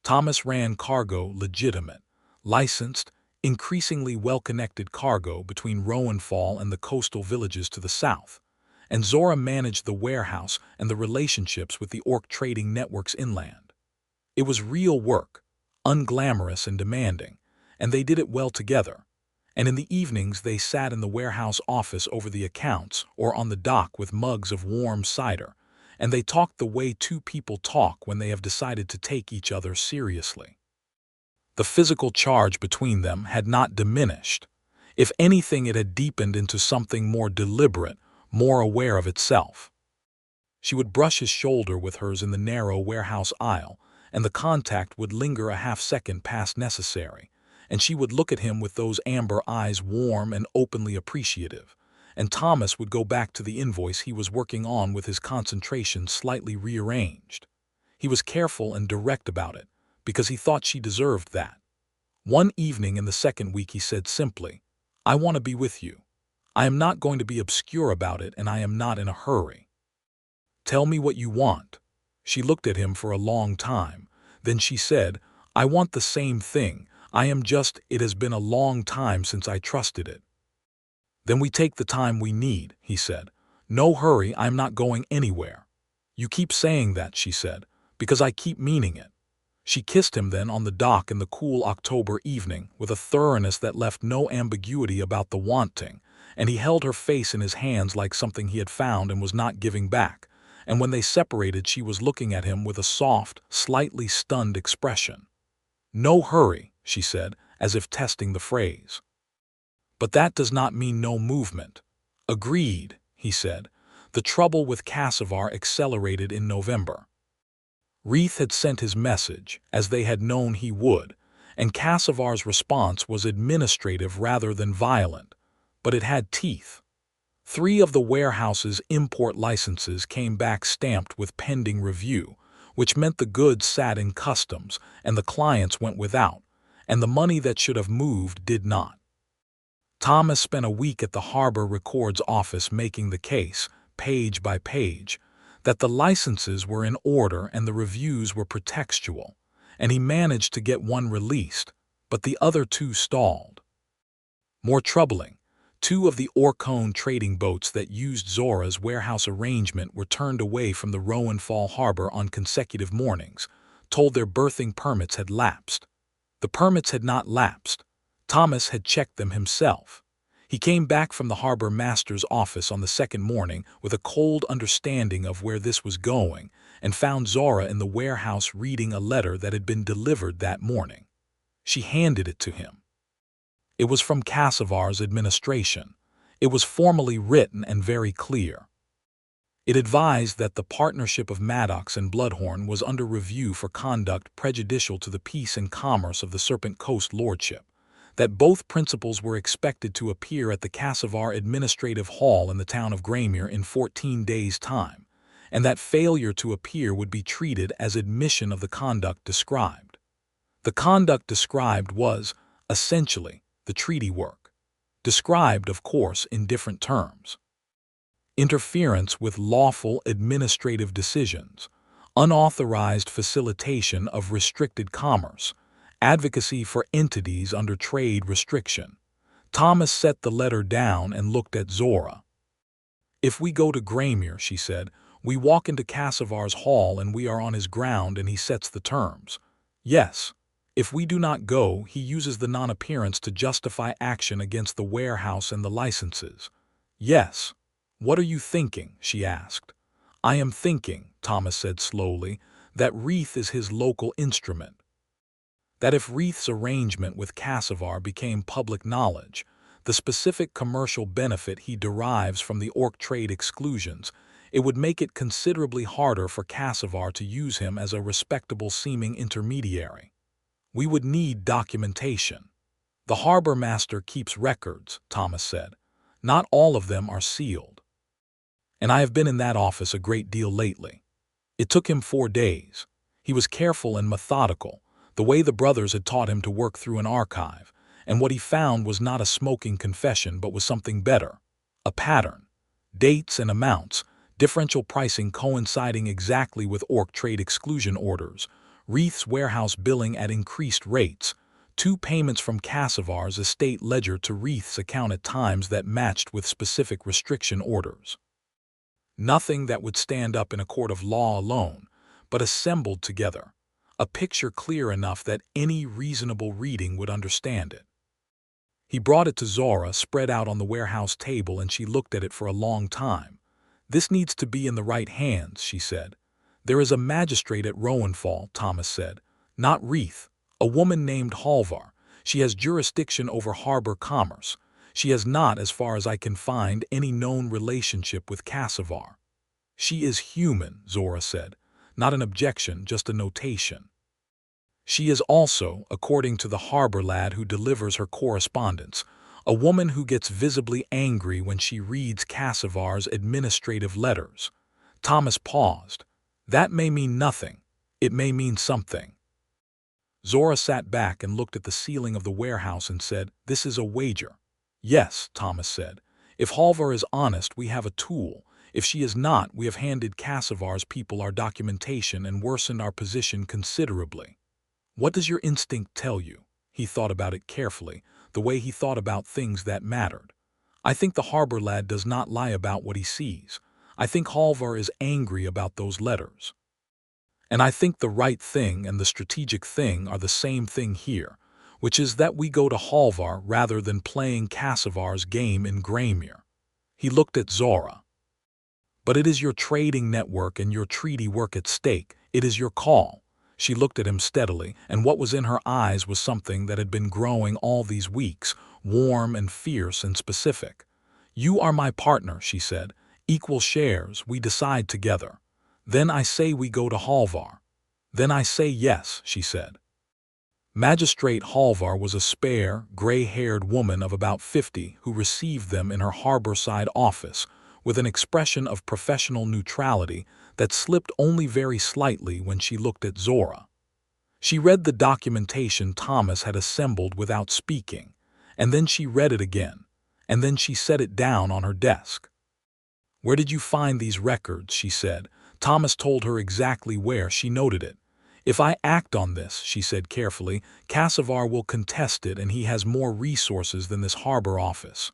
Thomas ran cargo, legitimate, licensed, increasingly well-connected cargo between Rowanfall and the coastal villages to the south, and Zora managed the warehouse and the relationships with the orc trading networks inland. It was real work, unglamorous and demanding, and they did it well together. And in the evenings they sat in the warehouse office over the accounts or on the dock with mugs of warm cider, and they talked the way two people talk when they have decided to take each other seriously. The physical charge between them had not diminished. If anything, it had deepened into something more deliberate, more aware of itself. She would brush his shoulder with hers in the narrow warehouse aisle, and the contact would linger a half-second past necessary, and she would look at him with those amber eyes warm and openly appreciative, and Thomas would go back to the invoice he was working on with his concentration slightly rearranged. He was careful and direct about it, because he thought she deserved that. One evening in the 2nd week he said simply, "I want to be with you. I am not going to be obscure about it, and I am not in a hurry. Tell me what you want." She looked at him for a long time. Then she said, "I want the same thing. It has been a long time since I trusted it." "Then we take the time we need," he said. "No hurry, I'm not going anywhere." "You keep saying that," she said, "because I keep meaning it." She kissed him then on the dock in the cool October evening with a thoroughness that left no ambiguity about the wanting, and he held her face in his hands like something he had found and was not giving back, and when they separated she was looking at him with a soft, slightly stunned expression. "No hurry," she said, as if testing the phrase. "But that does not mean no movement." "Agreed," he said. The trouble with Cassivar accelerated in November. Reith had sent his message, as they had known he would, and Cassivar's response was administrative rather than violent, but it had teeth. 3 of the warehouse's import licenses came back stamped with pending review, which meant the goods sat in customs and the clients went without, and the money that should have moved did not. Thomas spent a week at the Harbor Records office making the case, page by page, that the licenses were in order and the reviews were pretextual, and he managed to get one released, but the other 2 stalled. More troubling, 2 of the Orcone trading boats that used Zora's warehouse arrangement were turned away from the Rowanfall harbor on consecutive mornings, told their berthing permits had lapsed. The permits had not lapsed. Thomas had checked them himself. He came back from the harbor master's office on the 2nd morning with a cold understanding of where this was going, and found Zora in the warehouse reading a letter that had been delivered that morning. She handed it to him. It was from Cassivar's administration. It was formally written and very clear. It advised that the partnership of Maddox and Bloodhorn was under review for conduct prejudicial to the peace and commerce of the Serpent Coast Lordship, that both principals were expected to appear at the Kassavar Administrative Hall in the town of Graymere in 14 days' time, and that failure to appear would be treated as admission of the conduct described. The conduct described was, essentially, the treaty work, described, of course, in different terms. Interference with lawful administrative decisions, unauthorized facilitation of restricted commerce, advocacy for entities under trade restriction. Thomas set the letter down and looked at Zora. "If we go to Graymere," she said, "we walk into Kassavar's hall and we are on his ground and he sets the terms. Yes. If we do not go, he uses the non-appearance to justify action against the warehouse and the licenses. Yes. What are you thinking?" she asked. "I am thinking," Thomas said slowly, "that Reith is his local instrument. That if Reith's arrangement with Kassavar became public knowledge, the specific commercial benefit he derives from the orc trade exclusions, it would make it considerably harder for Kassavar to use him as a respectable-seeming intermediary. We would need documentation. The harbor master keeps records," Thomas said. "Not all of them are sealed. And I have been in that office a great deal lately. It took him 4 days. He was careful and methodical, the way the brothers had taught him to work through an archive, and what he found was not a smoking confession but was something better. A pattern. Dates and amounts, differential pricing coinciding exactly with orc trade exclusion orders, Reith's warehouse billing at increased rates, 2 payments from Kassavar's estate ledger to Reith's account at times that matched with specific restriction orders. Nothing that would stand up in a court of law alone, but assembled together. A picture clear enough that any reasonable reading would understand it." He brought it to Zora, spread out on the warehouse table, and she looked at it for a long time. "This needs to be in the right hands," she said. "There is a magistrate at Rowanfall," Thomas said. "Not Reith. A woman named Halvar. She has jurisdiction over harbor commerce. She has not, as far as I can find, any known relationship with Kassavar." "She is human," Zora said. "Not an objection, just a notation. She is also, according to the harbor lad who delivers her correspondence, a woman who gets visibly angry when she reads Kassavar's administrative letters." Thomas paused. "That may mean nothing. It may mean something." Zora sat back and looked at the ceiling of the warehouse and said, "This is a wager." "Yes," Thomas said. "If Halvar is honest, we have a tool. If she is not, we have handed Kassavar's people our documentation and worsened our position considerably." "What does your instinct tell you?" He thought about it carefully, the way he thought about things that mattered. "I think the harbor lad does not lie about what he sees. I think Halvar is angry about those letters. And I think the right thing and the strategic thing are the same thing here, which is that we go to Halvar rather than playing Kassavar's game in Graymere." He looked at Zora. "But it is your trading network and your treaty work at stake. It is your call." She looked at him steadily, and what was in her eyes was something that had been growing all these weeks, warm and fierce and specific. "You are my partner," she said. "Equal shares, we decide together. Then I say we go to Halvar." "Then I say yes," she said. Magistrate Halvar was a spare, gray-haired woman of about 50 who received them in her harborside office with an expression of professional neutrality that slipped only very slightly when she looked at Zora. She read the documentation Thomas had assembled without speaking, and then she read it again, and then she set it down on her desk. "Where did you find these records?" she said. Thomas told her exactly where. She noted it. "If I act on this," she said carefully, "Kassavar will contest it, and he has more resources than this harbor office."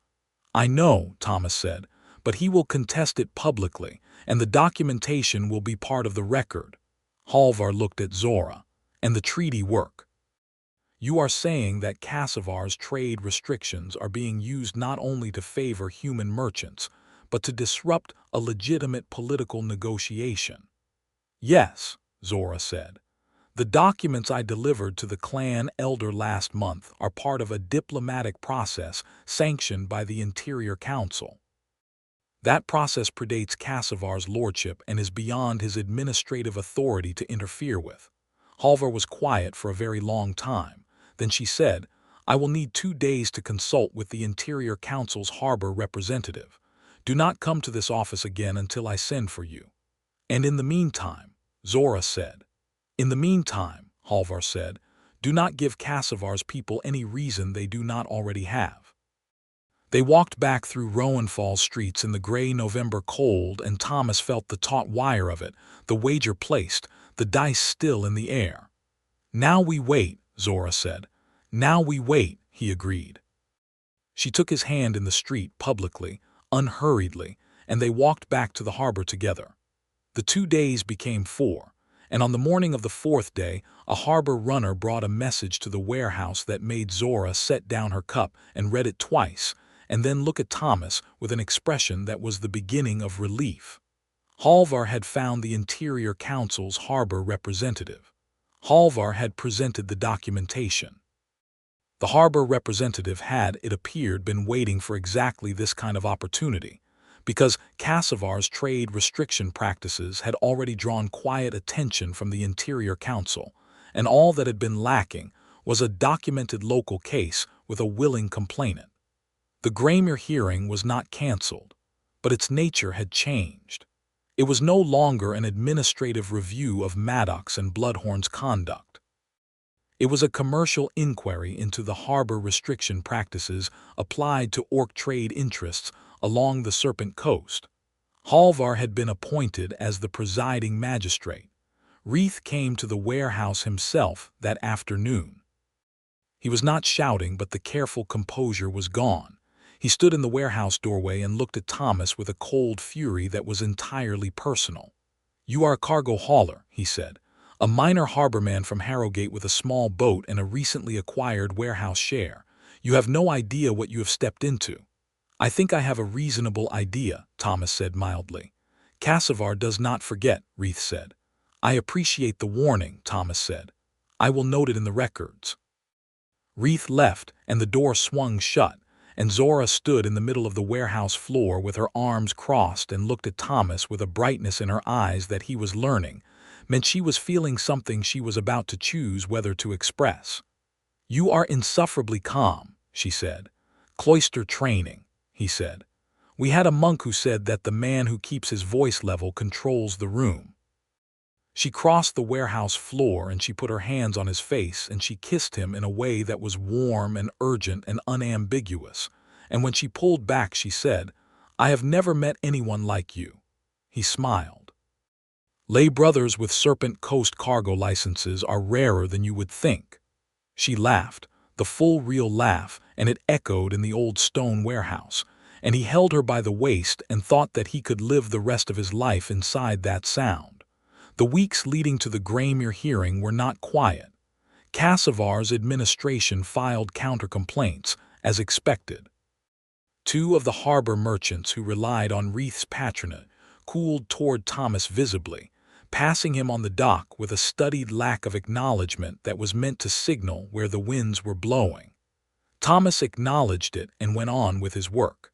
"I know," Thomas said, "but he will contest it publicly, and the documentation will be part of the record." Halvar looked at Zora. "And the treaty work. You are saying that Kassavar's trade restrictions are being used not only to favor human merchants, but to disrupt a legitimate political negotiation." "Yes," Zora said. "The documents I delivered to the clan elder last month are part of a diplomatic process sanctioned by the Interior Council. That process predates Kassavar's lordship and is beyond his administrative authority to interfere with." Halvar was quiet for a very long time. Then she said, I will need 2 days to consult with the Interior Council's harbor representative. Do not come to this office again until I send for you. And in the meantime, Zora said. In the meantime, Halvar said, do not give Kassavar's people any reason they do not already have. They walked back through Rowanfall streets in the gray November cold, and Thomas felt the taut wire of it, the wager placed, the dice still in the air. Now we wait, Zora said. Now we wait, he agreed. She took his hand in the street publicly, unhurriedly, and they walked back to the harbor together. The 2 days became 4, and on the morning of the 4th day, a harbor runner brought a message to the warehouse that made Zora set down her cup and read it twice, and then look at Thomas with an expression that was the beginning of relief. Halvar had found the Interior Council's harbor representative. Halvar had presented the documentation. The harbor representative had, it appeared, been waiting for exactly this kind of opportunity, because Kassavar's trade restriction practices had already drawn quiet attention from the Interior Council, and all that had been lacking was a documented local case with a willing complainant. The Graymere hearing was not cancelled, but its nature had changed. It was no longer an administrative review of Maddox and Bloodhorn's conduct. It was a commercial inquiry into the harbor restriction practices applied to orc trade interests along the Serpent Coast. Halvar had been appointed as the presiding magistrate. Reith came to the warehouse himself that afternoon. He was not shouting, but the careful composure was gone. He stood in the warehouse doorway and looked at Thomas with a cold fury that was entirely personal. "You are a cargo hauler," he said. "A minor harborman from Harrogate with a small boat and a recently acquired warehouse share. You have no idea what you have stepped into." "I think I have a reasonable idea," Thomas said mildly. "Kassavar does not forget," Reith said. "I appreciate the warning," Thomas said. "I will note it in the records." Reith left, and the door swung shut, and Zora stood in the middle of the warehouse floor with her arms crossed and looked at Thomas with a brightness in her eyes that he was learning meant she was feeling something she was about to choose whether to express. "You are insufferably calm," she said. "Cloister training," he said. "We had a monk who said that the man who keeps his voice level controls the room." She crossed the warehouse floor and she put her hands on his face and she kissed him in a way that was warm and urgent and unambiguous. And when she pulled back, she said, "I have never met anyone like you." He smiled. "Lay brothers with Serpent Coast cargo licenses are rarer than you would think." She laughed, the full real laugh, and it echoed in the old stone warehouse, and he held her by the waist and thought that he could live the rest of his life inside that sound. The weeks leading to the Graymere hearing were not quiet. Kassavar's administration filed counter-complaints, as expected. 2 of the harbor merchants who relied on Reith's patronage cooled toward Thomas visibly, passing him on the dock with a studied lack of acknowledgement that was meant to signal where the winds were blowing. Thomas acknowledged it and went on with his work.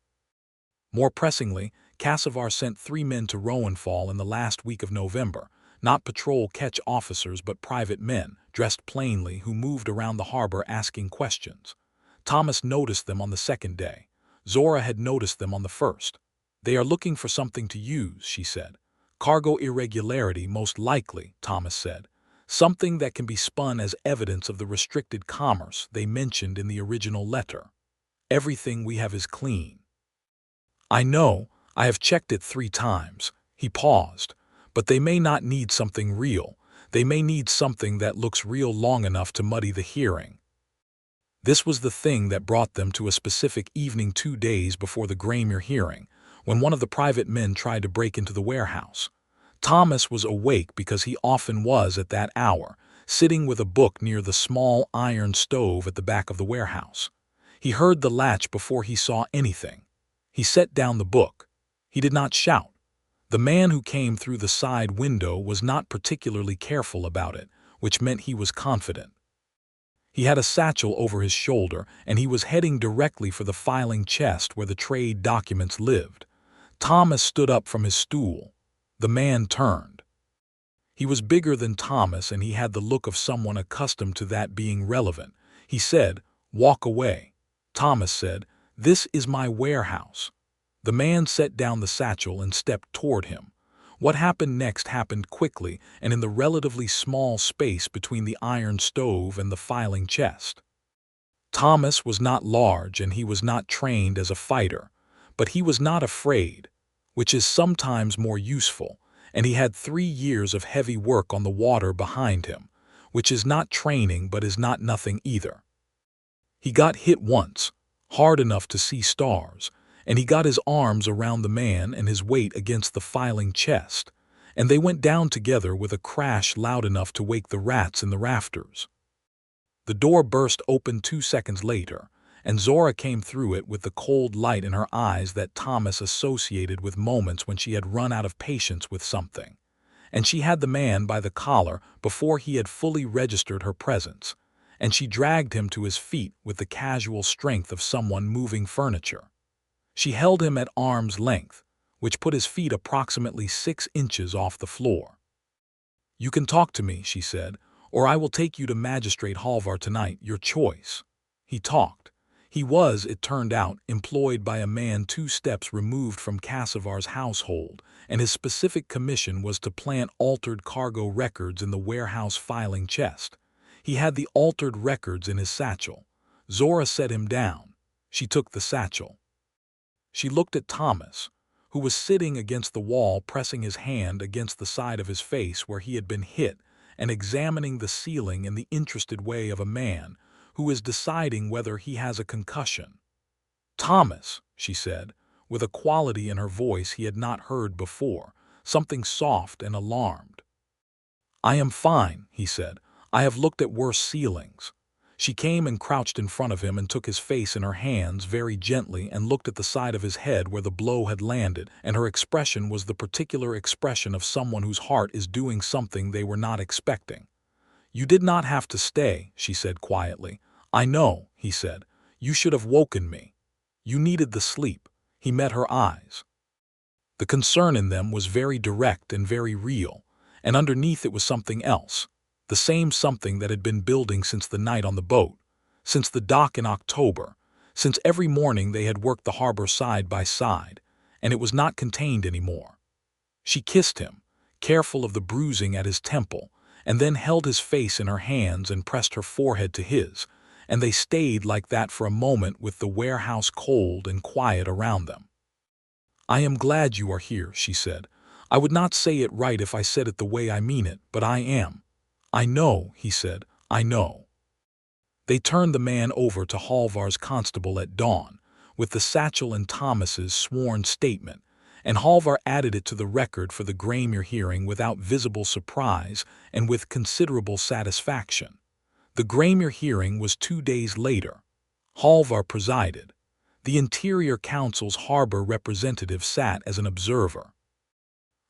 More pressingly, Kassavar sent 3 men to Rowanfall in the last week of November, not patrol catch officers but private men, dressed plainly, who moved around the harbor asking questions. Thomas noticed them on the 2nd day. Zora had noticed them on the 1st. "They are looking for something to use," she said. "Cargo irregularity, most likely," Thomas said. "Something that can be spun as evidence of the restricted commerce they mentioned in the original letter. Everything we have is clean." "I know, I have checked it 3 times. He paused. "But they may not need something real. They may need something that looks real long enough to muddy the hearing." This was the thing that brought them to a specific evening 2 days before the Graymere hearing, when one of the private men tried to break into the warehouse. Thomas was awake because he often was at that hour, sitting with a book near the small iron stove at the back of the warehouse. He heard the latch before he saw anything. He set down the book. He did not shout. The man who came through the side window was not particularly careful about it, which meant he was confident. He had a satchel over his shoulder, and he was heading directly for the filing chest where the trade documents lived. Thomas stood up from his stool. The man turned. He was bigger than Thomas, and he had the look of someone accustomed to that being relevant. He said, "Walk away," Thomas said. "This is my warehouse." The man set down the satchel and stepped toward him. What happened next happened quickly and in the relatively small space between the iron stove and the filing chest. Thomas was not large and he was not trained as a fighter, but he was not afraid, which is sometimes more useful, and he had 3 years of heavy work on the water behind him, which is not training but is not nothing either. He got hit once, hard enough to see stars, and he got his arms around the man and his weight against the filing chest, and they went down together with a crash loud enough to wake the rats in the rafters. The door burst open 2 seconds later, and Zora came through it with the cold light in her eyes that Thomas associated with moments when she had run out of patience with something. And she had the man by the collar before he had fully registered her presence, and she dragged him to his feet with the casual strength of someone moving furniture. She held him at arm's length, which put his feet approximately 6 inches off the floor. "You can talk to me," she said, "or I will take you to Magistrate Halvar tonight, your choice." He talked. He was, it turned out, employed by a man 2 steps removed from Kassavar's household, and his specific commission was to plant altered cargo records in the warehouse filing chest. He had the altered records in his satchel. Zora set him down. She took the satchel. She looked at Thomas, who was sitting against the wall pressing his hand against the side of his face where he had been hit and examining the ceiling in the interested way of a man who is deciding whether he has a concussion. "Thomas," she said, with a quality in her voice he had not heard before, something soft and alarmed. "I am fine," he said. "I have looked at worse ceilings." She came and crouched in front of him and took his face in her hands very gently and looked at the side of his head where the blow had landed, and her expression was the particular expression of someone whose heart is doing something they were not expecting. "You did not have to stay," she said quietly. "I know," he said. "You should have woken me. You needed the sleep." He met her eyes. The concern in them was very direct and very real, and underneath it was something else. The same something that had been building since the night on the boat, since the dock in October, since every morning they had worked the harbor side by side, and it was not contained anymore. She kissed him, careful of the bruising at his temple, and then held his face in her hands and pressed her forehead to his, and they stayed like that for a moment with the warehouse cold and quiet around them. "I am glad you are here," she said. "I would not say it right if I said it the way I mean it, but I am." "I know," he said, "I know." They turned the man over to Halvar's constable at dawn, with the satchel and Thomas's sworn statement, and Halvar added it to the record for the Graemir hearing without visible surprise and with considerable satisfaction. The Graemir hearing was 2 days later. Halvar presided. The Interior Council's harbor representative sat as an observer.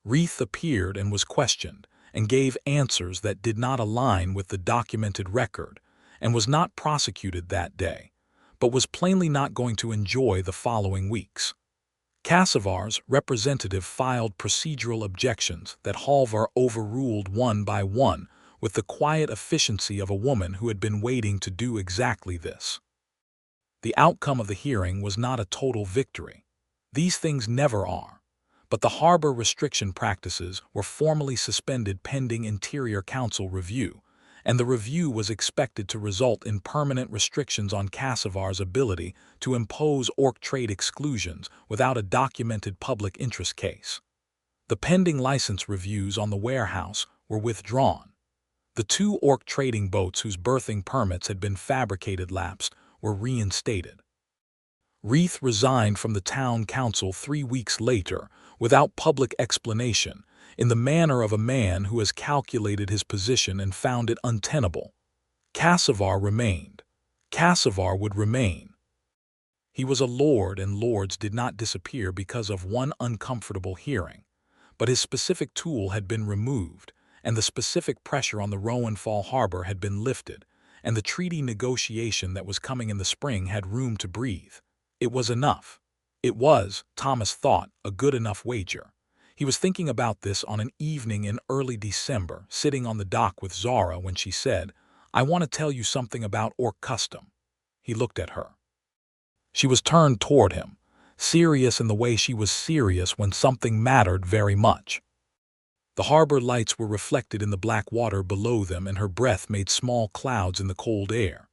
Reith appeared and was questioned, and gave answers that did not align with the documented record, and was not prosecuted that day, but was plainly not going to enjoy the following weeks. Kassavar's representative filed procedural objections that Halvar overruled one by one with the quiet efficiency of a woman who had been waiting to do exactly this. The outcome of the hearing was not a total victory. These things never are. But the harbor restriction practices were formally suspended pending Interior Council review, and the review was expected to result in permanent restrictions on Kassavar's ability to impose orc trade exclusions without a documented public interest case. The pending license reviews on the warehouse were withdrawn. The 2 orc trading boats whose berthing permits had been fabricated lapsed were reinstated. Reith resigned from the town council 3 weeks later, without public explanation, in the manner of a man who has calculated his position and found it untenable. Kassavar remained. Kassavar would remain. He was a lord, and lords did not disappear because of one uncomfortable hearing. But his specific tool had been removed, and the specific pressure on the Rowanfall harbor had been lifted, and the treaty negotiation that was coming in the spring had room to breathe. It was enough. It was, Thomas thought, a good enough wager. He was thinking about this on an evening in early December, sitting on the dock with Zora when she said, "I want to tell you something about orc custom." He looked at her. She was turned toward him, serious in the way she was serious when something mattered very much. The harbor lights were reflected in the black water below them, and her breath made small clouds in the cold air.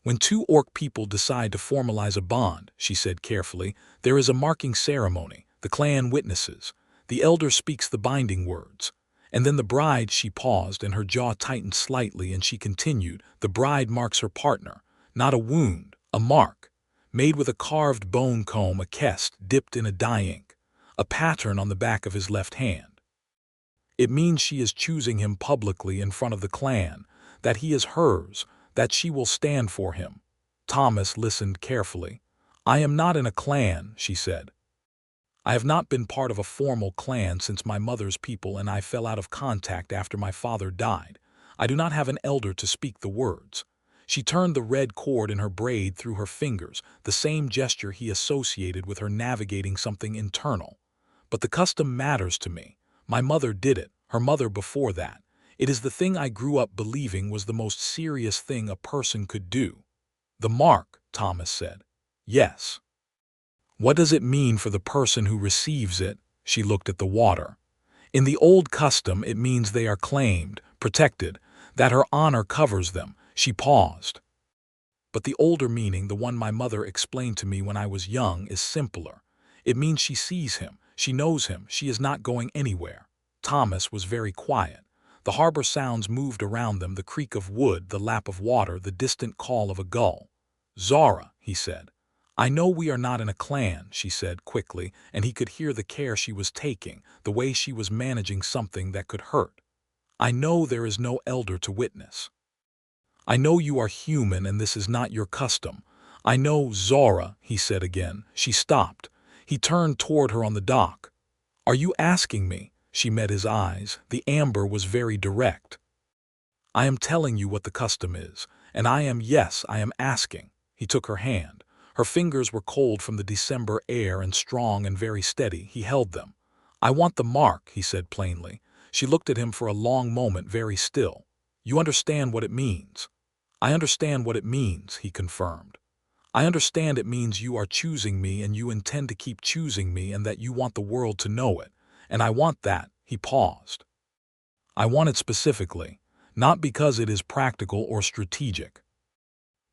"When two orc people decide to formalize a bond," she said carefully, "there is a marking ceremony. The clan witnesses. The elder speaks the binding words. And then the bride—" She paused, and her jaw tightened slightly, and she continued, "The bride marks her partner. Not a wound, a mark. Made with a carved bone comb, a kest dipped in a dye ink. A pattern on the back of his left hand. It means she is choosing him publicly in front of the clan, that he is hers, that she will stand for him." Thomas listened carefully. "I am not in a clan," she said. "I have not been part of a formal clan since my mother's people and I fell out of contact after my father died. I do not have an elder to speak the words." She turned the red cord in her braid through her fingers, the same gesture he associated with her navigating something internal. "But the custom matters to me. My mother did it, her mother before that. It is the thing I grew up believing was the most serious thing a person could do." "The mark," Thomas said. "Yes." "What does it mean for the person who receives it?" She looked at the water. "In the old custom, it means they are claimed, protected, that her honor covers them." She paused. "But the older meaning, the one my mother explained to me when I was young, is simpler. It means she sees him, she knows him, she is not going anywhere." Thomas was very quiet. The harbor sounds moved around them, the creak of wood, the lap of water, the distant call of a gull. "Zora," he said. "I know we are not in a clan," she said quickly, and he could hear the care she was taking, the way she was managing something that could hurt. "I know there is no elder to witness. I know you are human and this is not your custom. I know, Zora," he said again. She stopped. He turned toward her on the dock. "Are you asking me?" She met his eyes. The amber was very direct. "I am telling you what the custom is, and I am asking." He took her hand. Her fingers were cold from the December air and strong and very steady. He held them. "I want the mark," he said plainly. She looked at him for a long moment, very still. "You understand what it means?" "I understand what it means," he confirmed. "I understand it means you are choosing me and you intend to keep choosing me and that you want the world to know it. And I want that." He paused. "I want it specifically, not because it is practical or strategic.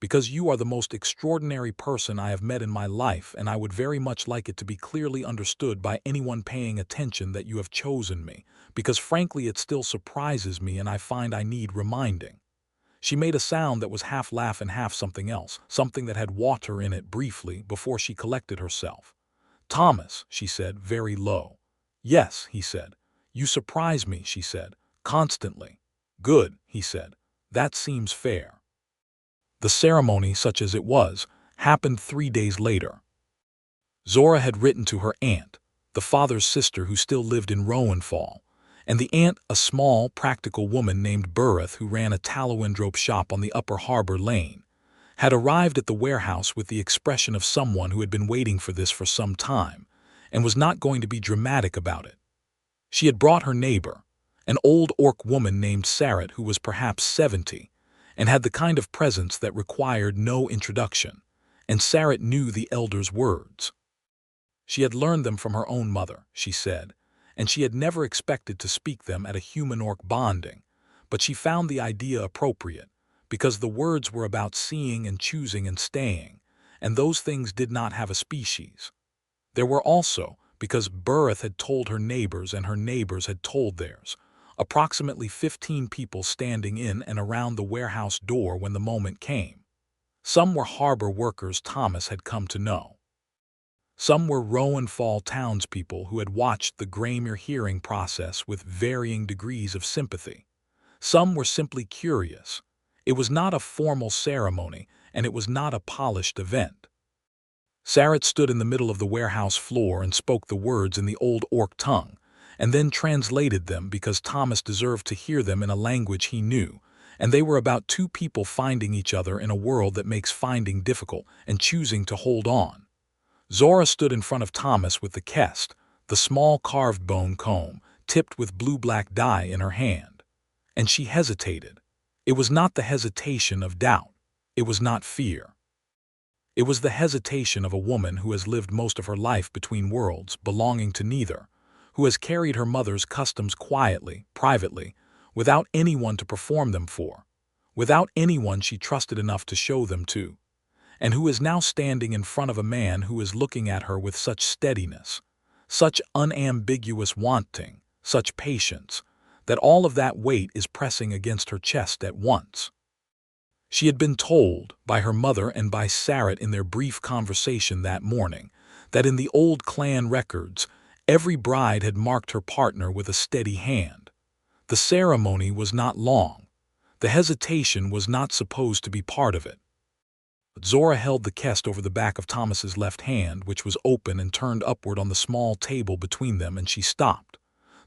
Because you are the most extraordinary person I have met in my life, and I would very much like it to be clearly understood by anyone paying attention that you have chosen me, because frankly it still surprises me and I find I need reminding." She made a sound that was half laugh and half something else, something that had water in it briefly before she collected herself. "Thomas," she said, very low. "Yes," he said. "You surprise me," she said, "constantly." "Good," he said. "That seems fair." The ceremony, such as it was, happened 3 days later. Zora had written to her aunt, the father's sister who still lived in Rowanfall, and the aunt, a small, practical woman named Burrith who ran a tallow-and-rope shop on the upper harbor lane, had arrived at the warehouse with the expression of someone who had been waiting for this for some time, and was not going to be dramatic about it. She had brought her neighbor, an old orc woman named Sarat who was perhaps 70, and had the kind of presence that required no introduction, and Sarat knew the elder's words. She had learned them from her own mother, she said, and she had never expected to speak them at a human-orc bonding, but she found the idea appropriate, because the words were about seeing and choosing and staying, and those things did not have a species. There were also, because Burrith had told her neighbors and her neighbors had told theirs, approximately 15 people standing in and around the warehouse door when the moment came. Some were harbor workers Thomas had come to know. Some were Rowanfall townspeople who had watched the Graymere hearing process with varying degrees of sympathy. Some were simply curious. It was not a formal ceremony, and it was not a polished event. Sarat stood in the middle of the warehouse floor and spoke the words in the old orc tongue, and then translated them because Thomas deserved to hear them in a language he knew, and they were about two people finding each other in a world that makes finding difficult and choosing to hold on. Zora stood in front of Thomas with the kest, the small carved bone comb, tipped with blue-black dye in her hand. And she hesitated. It was not the hesitation of doubt. It was not fear. It was the hesitation of a woman who has lived most of her life between worlds, belonging to neither, who has carried her mother's customs quietly, privately, without anyone to perform them for, without anyone she trusted enough to show them to, and who is now standing in front of a man who is looking at her with such steadiness, such unambiguous wanting, such patience, that all of that weight is pressing against her chest at once. She had been told, by her mother and by Sarat in their brief conversation that morning, that in the old clan records, every bride had marked her partner with a steady hand. The ceremony was not long. The hesitation was not supposed to be part of it. Zora held the kest over the back of Thomas's left hand, which was open and turned upward on the small table between them, and she stopped.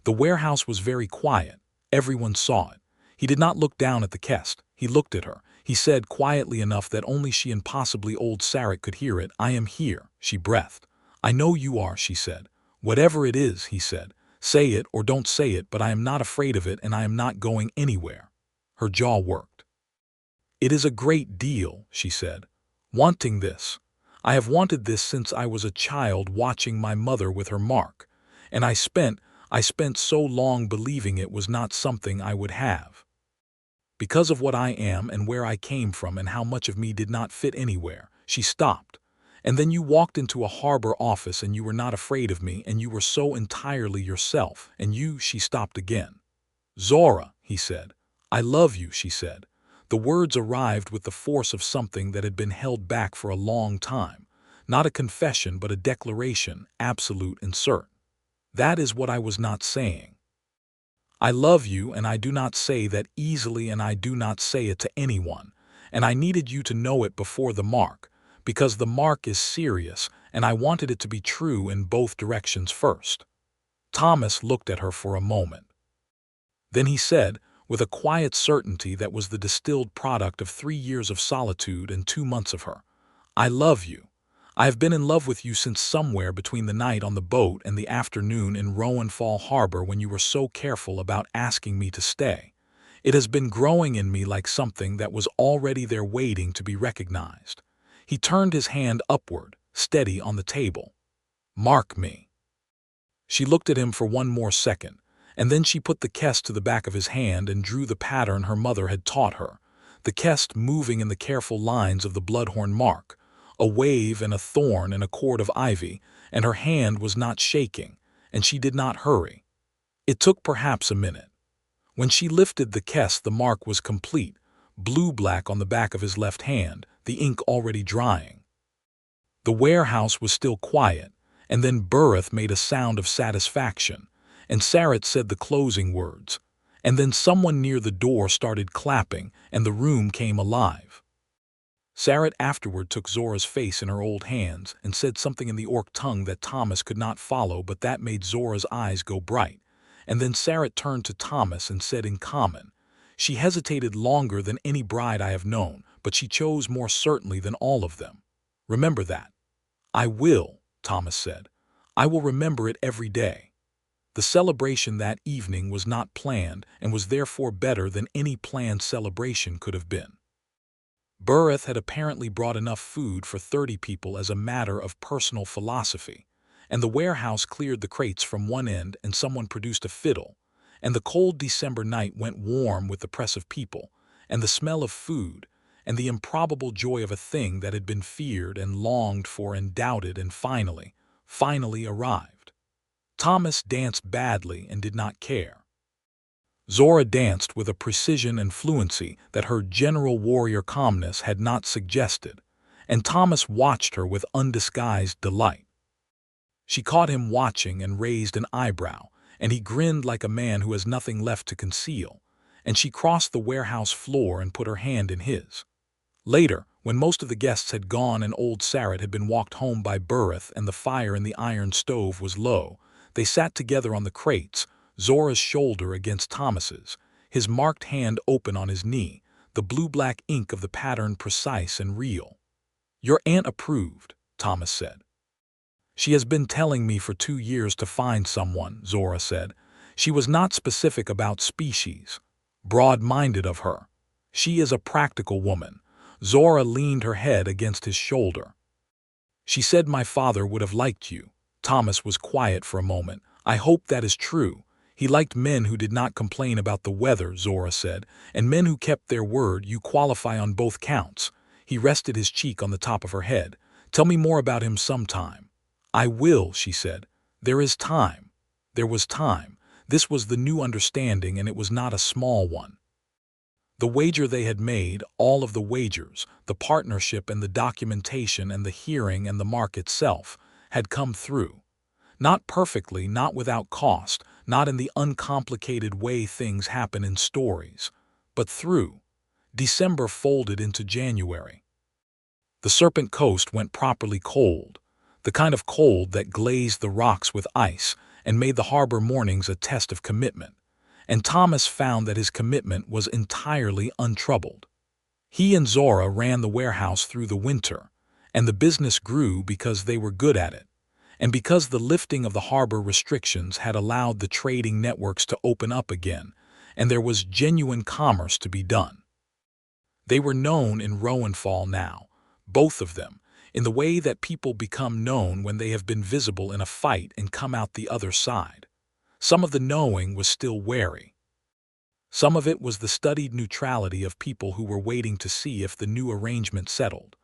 The warehouse was very quiet. Everyone saw it. He did not look down at the kest. He looked at her. He said quietly enough that only she and possibly old Sarat could hear it, "I am here," she breathed. "I know you are," she said. "Whatever it is," he said. "Say it or don't say it, but I am not afraid of it and I am not going anywhere." Her jaw worked. "It is a great deal," she said. "Wanting this. I have wanted this since I was a child watching my mother with her mark, and I spent so long believing it was not something I would have. Because of what I am and where I came from and how much of me did not fit anywhere." She stopped. "And then you walked into a harbor office and you were not afraid of me and you were so entirely yourself and you—" She stopped again. "Zora," he said. "I love you," she said. The words arrived with the force of something that had been held back for a long time. Not a confession but a declaration, absolute and certain. "That is what I was not saying. I love you, and I do not say that easily, and I do not say it to anyone, and I needed you to know it before the mark, because the mark is serious, and I wanted it to be true in both directions first." Thomas looked at her for a moment. Then he said, with a quiet certainty that was the distilled product of 3 years of solitude and 2 months of her, "I love you. I have been in love with you since somewhere between the night on the boat and the afternoon in Rowan Fall Harbor when you were so careful about asking me to stay. It has been growing in me like something that was already there waiting to be recognized." He turned his hand upward, steady on the table. "Mark me." She looked at him for one more second, and then she put the kest to the back of his hand and drew the pattern her mother had taught her, the kest moving in the careful lines of the Bloodhorn mark, a wave and a thorn and a cord of ivy, and her hand was not shaking, and she did not hurry. It took perhaps a minute. When she lifted the kest, the mark was complete, blue-black on the back of his left hand, the ink already drying. The warehouse was still quiet, and then Burith made a sound of satisfaction, and Sarat said the closing words, and then someone near the door started clapping, and the room came alive. Sarat afterward took Zora's face in her old hands and said something in the orc tongue that Thomas could not follow, but that made Zora's eyes go bright. And then Sarat turned to Thomas and said in common, "She hesitated longer than any bride I have known, but she chose more certainly than all of them. Remember that." "I will," Thomas said. "I will remember it every day." The celebration that evening was not planned and was therefore better than any planned celebration could have been. Burith had apparently brought enough food for 30 people as a matter of personal philosophy, and the warehouse cleared the crates from one end and someone produced a fiddle, and the cold December night went warm with the press of people, and the smell of food, and the improbable joy of a thing that had been feared and longed for and doubted and finally arrived. Thomas danced badly and did not care. Zora danced with a precision and fluency that her general warrior calmness had not suggested, and Thomas watched her with undisguised delight. She caught him watching and raised an eyebrow, and he grinned like a man who has nothing left to conceal, and she crossed the warehouse floor and put her hand in his. Later, when most of the guests had gone and old Sarat had been walked home by Burith and the fire in the iron stove was low, they sat together on the crates, Zora's shoulder against Thomas's, his marked hand open on his knee, the blue-black ink of the pattern precise and real. "Your aunt approved," Thomas said. "She has been telling me for 2 years to find someone," Zora said. "She was not specific about species. Broad-minded of her. She is a practical woman." Zora leaned her head against his shoulder. She said my father would have liked you. Thomas was quiet for a moment. I hope that is true. He liked men who did not complain about the weather, Zora said, and men who kept their word. You qualify on both counts. He rested his cheek on the top of her head. Tell me more about him sometime. I will, she said. There is time. There was time. This was the new understanding, and it was not a small one. The wager they had made, all of the wagers, the partnership and the documentation and the hearing and the mark itself, had come through. Not perfectly, not without cost, not in the uncomplicated way things happen in stories, but through. December folded into January. The Serpent Coast went properly cold, the kind of cold that glazed the rocks with ice and made the harbor mornings a test of commitment. And Thomas found that his commitment was entirely untroubled. He and Zora ran the warehouse through the winter, and the business grew because they were good at it, and because the lifting of the harbor restrictions had allowed the trading networks to open up again, and there was genuine commerce to be done. They were known in Rowanfall now, both of them, in the way that people become known when they have been visible in a fight and come out the other side. Some of the knowing was still wary. Some of it was the studied neutrality of people who were waiting to see if the new arrangement settled.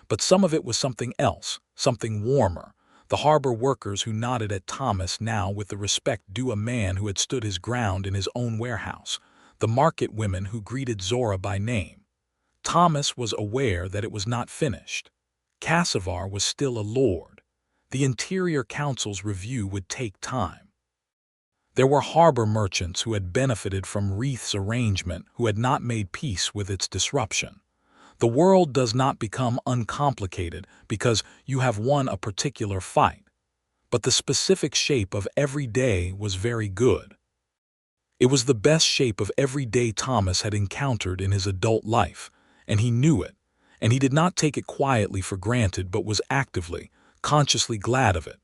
But some of it was something else, something warmer, the harbor workers who nodded at Thomas now with the respect due a man who had stood his ground in his own warehouse, the market women who greeted Zora by name. Thomas was aware that it was not finished. Cassivar was still a lord. The Interior Council's review would take time. There were harbor merchants who had benefited from Wreath's arrangement who had not made peace with its disruption. The world does not become uncomplicated because you have won a particular fight, but the specific shape of every day was very good. It was the best shape of every day Thomas had encountered in his adult life, and he knew it, and he did not take it quietly for granted but was actively, consciously glad of it.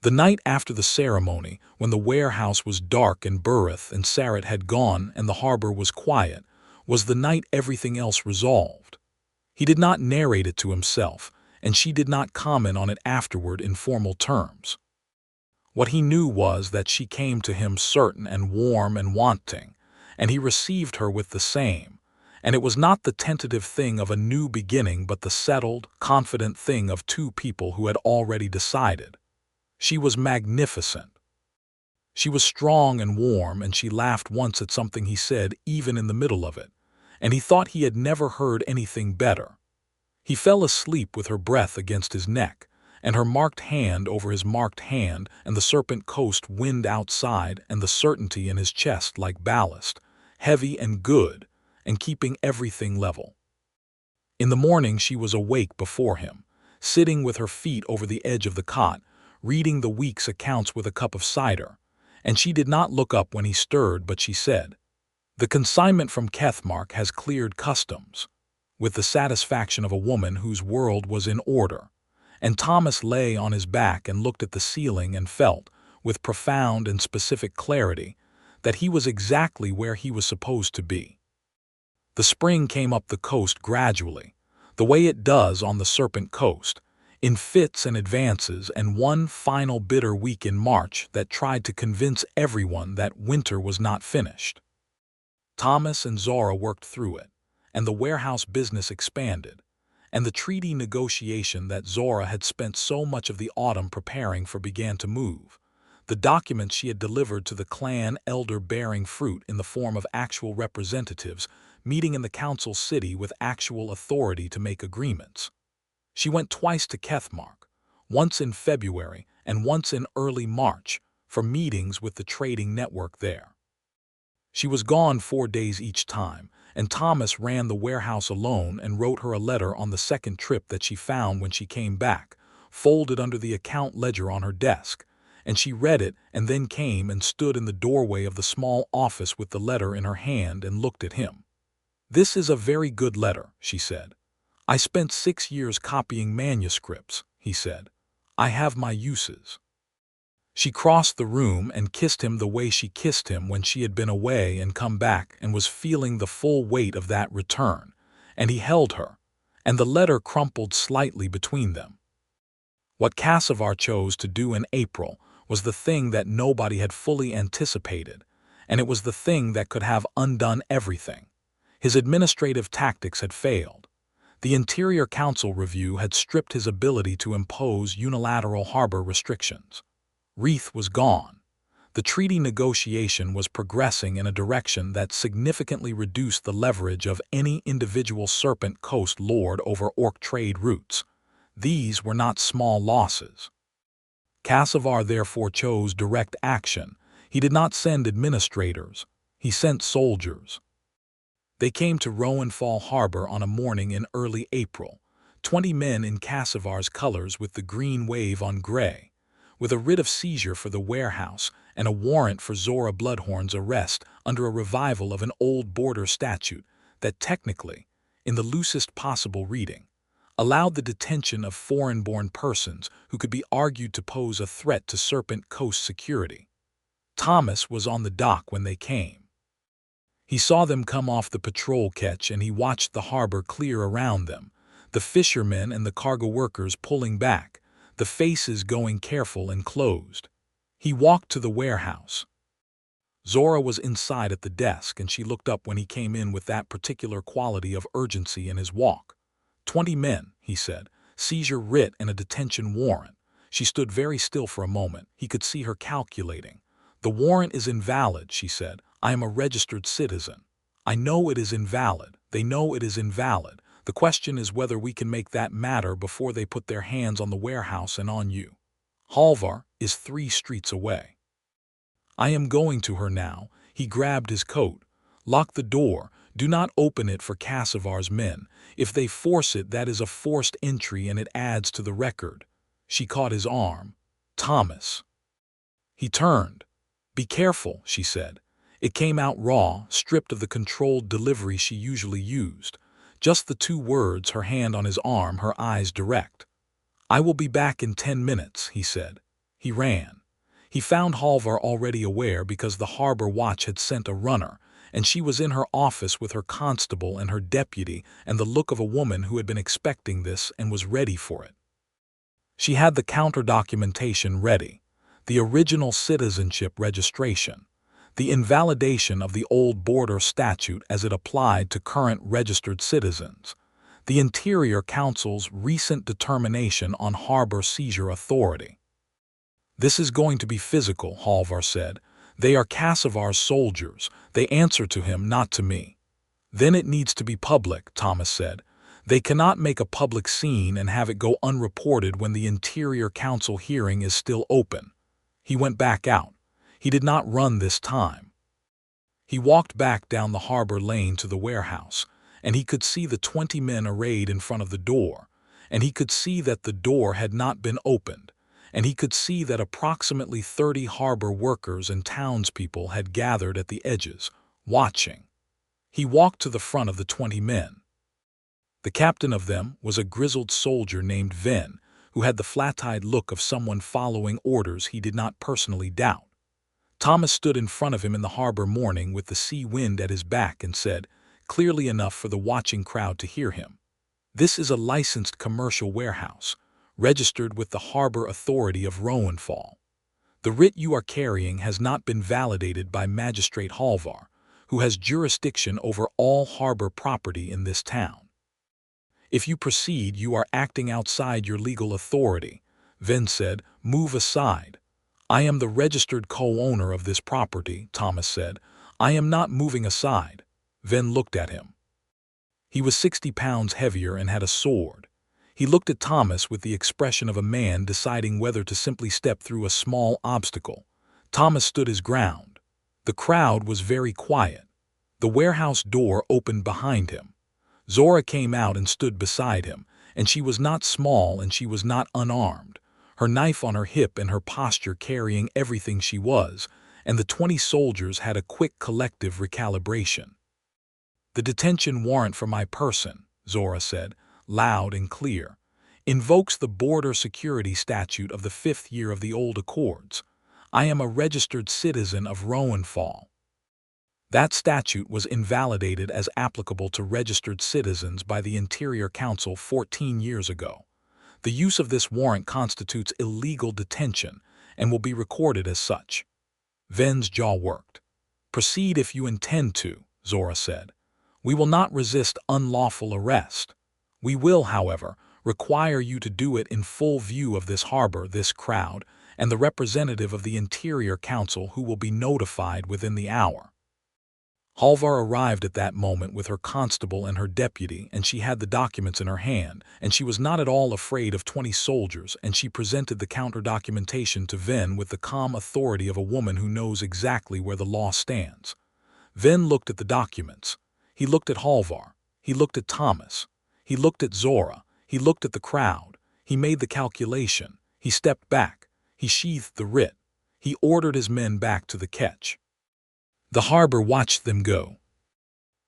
The night after the ceremony, when the warehouse was dark and Burrith and Sarrett had gone and the harbor was quiet, was the night everything else resolved. He did not narrate it to himself, and she did not comment on it afterward in formal terms. What he knew was that she came to him certain and warm and wanting, and he received her with the same, and it was not the tentative thing of a new beginning but the settled, confident thing of two people who had already decided. She was magnificent. She was strong and warm, and she laughed once at something he said even in the middle of it, and he thought he had never heard anything better. He fell asleep with her breath against his neck, and her marked hand over his marked hand, and the Serpent Coast wind outside, and the certainty in his chest like ballast, heavy and good, and keeping everything level. In the morning she was awake before him, sitting with her feet over the edge of the cot, reading the week's accounts with a cup of cider, and she did not look up when he stirred, but she said, "The consignment from Kethmark has cleared customs," with the satisfaction of a woman whose world was in order, and Thomas lay on his back and looked at the ceiling and felt, with profound and specific clarity, that he was exactly where he was supposed to be. The spring came up the coast gradually, the way it does on the Serpent Coast, in fits and advances, and one final bitter week in March that tried to convince everyone that winter was not finished. Thomas and Zora worked through it, and the warehouse business expanded, and the treaty negotiation that Zora had spent so much of the autumn preparing for began to move. The documents she had delivered to the clan elder bearing fruit in the form of actual representatives meeting in the council city with actual authority to make agreements. She went twice to Kethmark, once in February and once in early March, for meetings with the trading network there. She was gone 4 days each time, and Thomas ran the warehouse alone and wrote her a letter on the second trip that she found when she came back, folded under the account ledger on her desk, and she read it and then came and stood in the doorway of the small office with the letter in her hand and looked at him. "This is a very good letter," she said. "I spent 6 years copying manuscripts," he said. "I have my uses." She crossed the room and kissed him the way she kissed him when she had been away and come back and was feeling the full weight of that return, and he held her, and the letter crumpled slightly between them. What Cassivar chose to do in April was the thing that nobody had fully anticipated, and it was the thing that could have undone everything. His administrative tactics had failed. The Interior Council review had stripped his ability to impose unilateral harbor restrictions. Reith was gone. The treaty negotiation was progressing in a direction that significantly reduced the leverage of any individual Serpent Coast lord over orc trade routes. These were not small losses. Cassivar therefore chose direct action. He did not send administrators. He sent soldiers. They came to Rowanfall Harbor on a morning in early April, 20 men in Cassivar's colors with the green wave on gray, with a writ of seizure for the warehouse and a warrant for Zora Bloodhorn's arrest under a revival of an old border statute that technically, in the loosest possible reading, allowed the detention of foreign-born persons who could be argued to pose a threat to Serpent Coast security. Thomas was on the dock when they came. He saw them come off the patrol ketch and he watched the harbor clear around them, the fishermen and the cargo workers pulling back, the faces going careful and closed. He walked to the warehouse. Zora was inside at the desk and she looked up when he came in with that particular quality of urgency in his walk. 20 men, he said, seizure writ and a detention warrant. She stood very still for a moment. He could see her calculating. The warrant is invalid, she said. I am a registered citizen. I know it is invalid. They know it is invalid. The question is whether we can make that matter before they put their hands on the warehouse and on you. Halvar is 3 streets away. I am going to her now. He grabbed his coat. Lock the door. Do not open it for Cassivar's men. If they force it, that is a forced entry and it adds to the record. She caught his arm. Thomas. He turned. Be careful, she said. It came out raw, stripped of the controlled delivery she usually used. Just the 2 words, her hand on his arm, her eyes direct. I will be back in 10 minutes, he said. He ran. He found Halvar already aware because the harbor watch had sent a runner, and she was in her office with her constable and her deputy and the look of a woman who had been expecting this and was ready for it. She had the counter-documentation ready, the original citizenship registration, the invalidation of the old border statute as it applied to current registered citizens, the Interior Council's recent determination on harbor seizure authority. This is going to be physical, Halvar said. They are Cassivar's soldiers. They answer to him, not to me. Then it needs to be public, Thomas said. They cannot make a public scene and have it go unreported when the Interior Council hearing is still open. He went back out. He did not run this time. He walked back down the harbor lane to the warehouse, and he could see the 20 men arrayed in front of the door, and he could see that the door had not been opened, and he could see that approximately 30 harbor workers and townspeople had gathered at the edges, watching. He walked to the front of the 20 men. The captain of them was a grizzled soldier named Ven, who had the flat-eyed look of someone following orders he did not personally doubt. Thomas stood in front of him in the harbor morning with the sea wind at his back and said, clearly enough for the watching crowd to hear him, "This is a licensed commercial warehouse, registered with the Harbor Authority of Rowanfall. The writ you are carrying has not been validated by Magistrate Halvar, who has jurisdiction over all harbor property in this town. If you proceed, you are acting outside your legal authority." Ven said, "Move aside." "I am the registered co-owner of this property," Thomas said. "I am not moving aside." Ven looked at him. He was 60 pounds heavier and had a sword. He looked at Thomas with the expression of a man deciding whether to simply step through a small obstacle. Thomas stood his ground. The crowd was very quiet. The warehouse door opened behind him. Zora came out and stood beside him, and she was not small and she was not unarmed, her knife on her hip and her posture carrying everything she was, and the 20 soldiers had a quick collective recalibration. "The detention warrant for my person," Zora said, loud and clear, "invokes the border security statute of the 5th year of the old accords. I am a registered citizen of Rowanfall." That statute was invalidated as applicable to registered citizens by the Interior Council 14 years ago. The use of this warrant constitutes illegal detention and will be recorded as such." Ven's jaw worked. "Proceed if you intend to," Zora said. "We will not resist unlawful arrest. We will, however, require you to do it in full view of this harbor, this crowd, and the representative of the Interior Council who will be notified within the hour." Halvar arrived at that moment with her constable and her deputy, and she had the documents in her hand, and she was not at all afraid of 20 soldiers, and she presented the counter-documentation to Ven with the calm authority of a woman who knows exactly where the law stands. Ven looked at the documents. He looked at Halvar. He looked at Thomas. He looked at Zora. He looked at the crowd. He made the calculation. He stepped back. He sheathed the writ. He ordered his men back to the ketch. The harbor watched them go.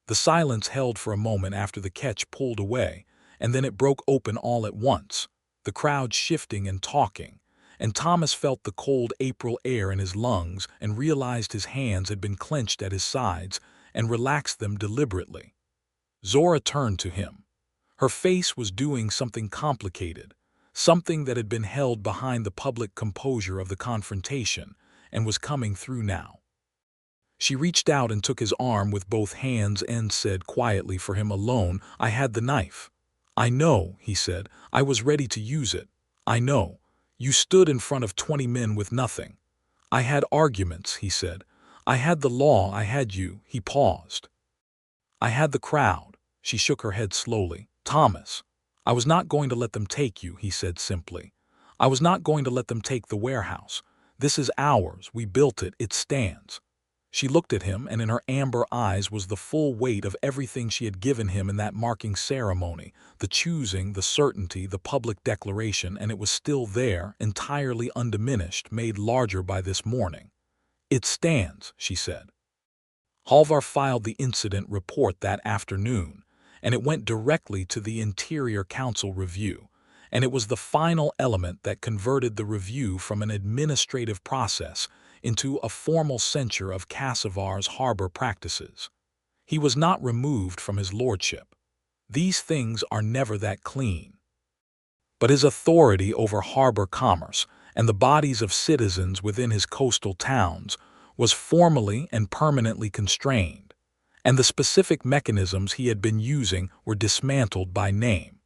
The silence held for a moment after the ketch pulled away, and then it broke open all at once, the crowd shifting and talking, and Thomas felt the cold April air in his lungs and realized his hands had been clenched at his sides and relaxed them deliberately. Zora turned to him. Her face was doing something complicated, something that had been held behind the public composure of the confrontation and was coming through now. She reached out and took his arm with both hands and said quietly for him alone, "I had the knife." "I know," he said. "I was ready to use it. I know. You stood in front of 20 men with nothing." "I had arguments," he said. "I had the law, I had you." He paused. "I had the crowd." She shook her head slowly. "Thomas, I was not going to let them take you," he said simply. "I was not going to let them take the warehouse. This is ours. We built it. It stands." She looked at him, and in her amber eyes was the full weight of everything she had given him in that marking ceremony, the choosing, the certainty, the public declaration, and it was still there, entirely undiminished, made larger by this morning. "It stands," she said. Halvar filed the incident report that afternoon, and it went directly to the Interior Council review, and it was the final element that converted the review from an administrative process into a formal censure of Kassavar's harbor practices. He was not removed from his lordship. These things are never that clean. But his authority over harbor commerce and the bodies of citizens within his coastal towns was formally and permanently constrained, and the specific mechanisms he had been using were dismantled by name.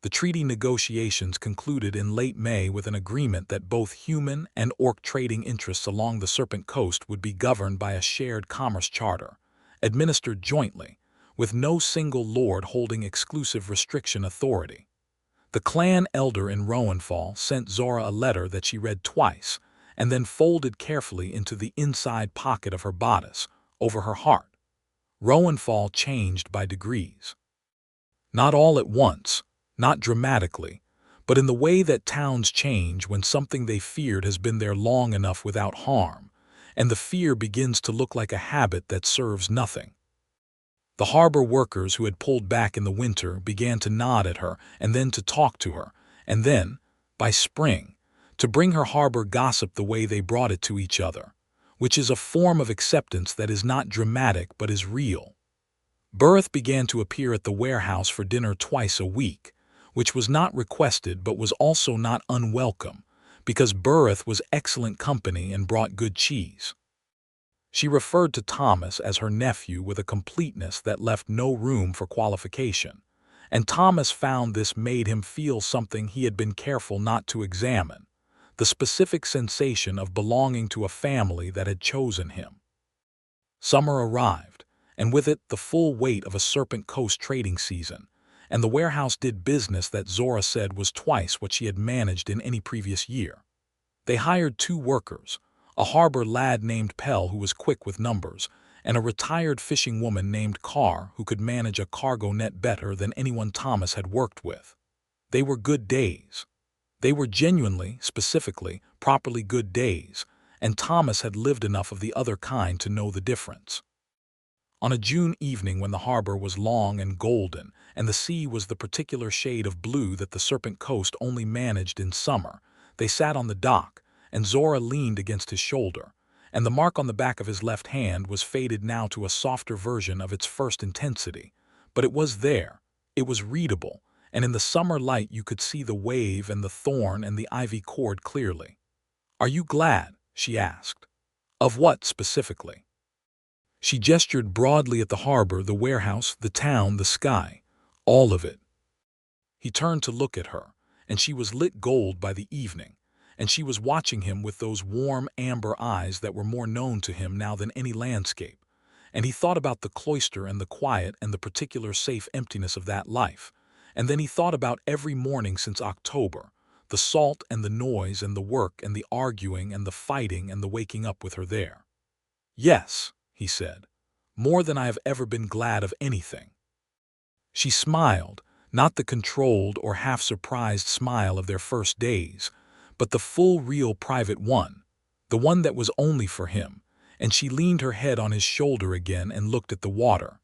The treaty negotiations concluded in late May with an agreement that both human and orc trading interests along the Serpent Coast would be governed by a shared commerce charter, administered jointly, with no single lord holding exclusive restriction authority. The clan elder in Rowanfall sent Zora a letter that she read twice, and then folded carefully into the inside pocket of her bodice, over her heart. Rowanfall changed by degrees. Not all at once, not dramatically, but in the way that towns change when something they feared has been there long enough without harm, and the fear begins to look like a habit that serves nothing. The harbor workers who had pulled back in the winter began to nod at her and then to talk to her, and then, by spring, to bring her harbor gossip the way they brought it to each other, which is a form of acceptance that is not dramatic but is real. Berth began to appear at the warehouse for dinner twice a week, which was not requested but was also not unwelcome, because Berth was excellent company and brought good cheese. She referred to Thomas as her nephew with a completeness that left no room for qualification, and Thomas found this made him feel something he had been careful not to examine, the specific sensation of belonging to a family that had chosen him. Summer arrived, and with it the full weight of a Serpent Coast trading season, and the warehouse did business that Zora said was twice what she had managed in any previous year. They hired 2 workers, a harbor lad named Pell who was quick with numbers, and a retired fishing woman named Carr who could manage a cargo net better than anyone Thomas had worked with. They were good days. They were genuinely, specifically, properly good days, and Thomas had lived enough of the other kind to know the difference. On a June evening when the harbor was long and golden, and the sea was the particular shade of blue that the Serpent Coast only managed in summer, they sat on the dock, and Zora leaned against his shoulder, and the mark on the back of his left hand was faded now to a softer version of its first intensity, but it was there, it was readable, and in the summer light you could see the wave and the thorn and the ivy cord clearly. "Are you glad?" she asked. "Of what specifically?" She gestured broadly at the harbor, the warehouse, the town, the sky. "All of it." He turned to look at her, and she was lit gold by the evening, and she was watching him with those warm amber eyes that were more known to him now than any landscape. And he thought about the cloister and the quiet and the particular safe emptiness of that life. And then he thought about every morning since October, the salt and the noise and the work and the arguing and the fighting and the waking up with her there. "Yes," he said, "more than I have ever been glad of anything." She smiled, not the controlled or half-surprised smile of their first days, but the full, real, private one, the one that was only for him, and she leaned her head on his shoulder again and looked at the water.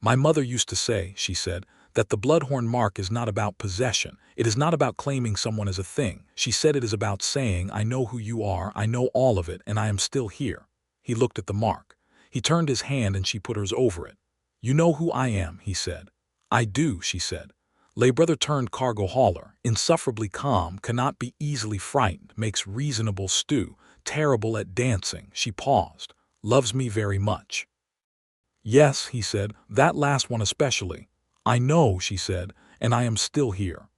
"My mother used to say," she said, "that the Bloodhorn mark is not about possession. It is not about claiming someone as a thing. She said it is about saying, 'I know who you are, I know all of it, and I am still here.'" He looked at the mark. He turned his hand and she put hers over it. "You know who I am," he said. "I do," she said. Lay brother turned cargo hauler, insufferably calm, cannot be easily frightened, makes reasonable stew, terrible at dancing. She paused. "Loves me very much." "Yes," he said, "that last one especially." "I know," she said, "and I am still here."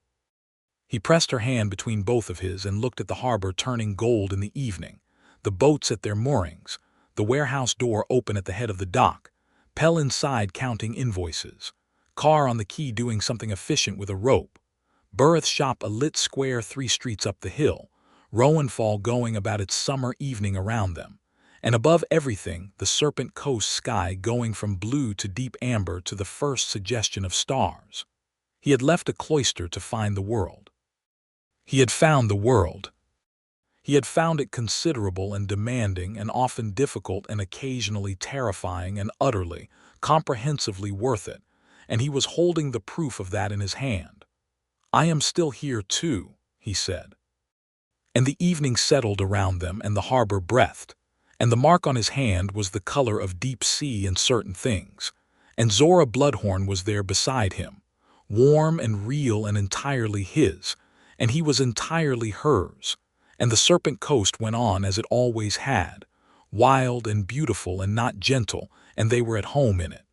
He pressed her hand between both of his and looked at the harbor turning gold in the evening, the boats at their moorings, the warehouse door open at the head of the dock, Pell inside counting invoices, car on the quay doing something efficient with a rope, Burrith's shop a lit square 3 streets up the hill, Rowanfall going about its summer evening around them, and above everything the Serpent Coast sky going from blue to deep amber to the first suggestion of stars. He had left a cloister to find the world. He had found the world. He had found it considerable and demanding and often difficult and occasionally terrifying and utterly, comprehensively worth it, and he was holding the proof of that in his hand. "I am still here too," he said. And the evening settled around them and the harbor breathed, and the mark on his hand was the color of deep sea and certain things, and Zora Bloodhorn was there beside him, warm and real and entirely his, and he was entirely hers, and the Serpent Coast went on as it always had, wild and beautiful and not gentle, and they were at home in it.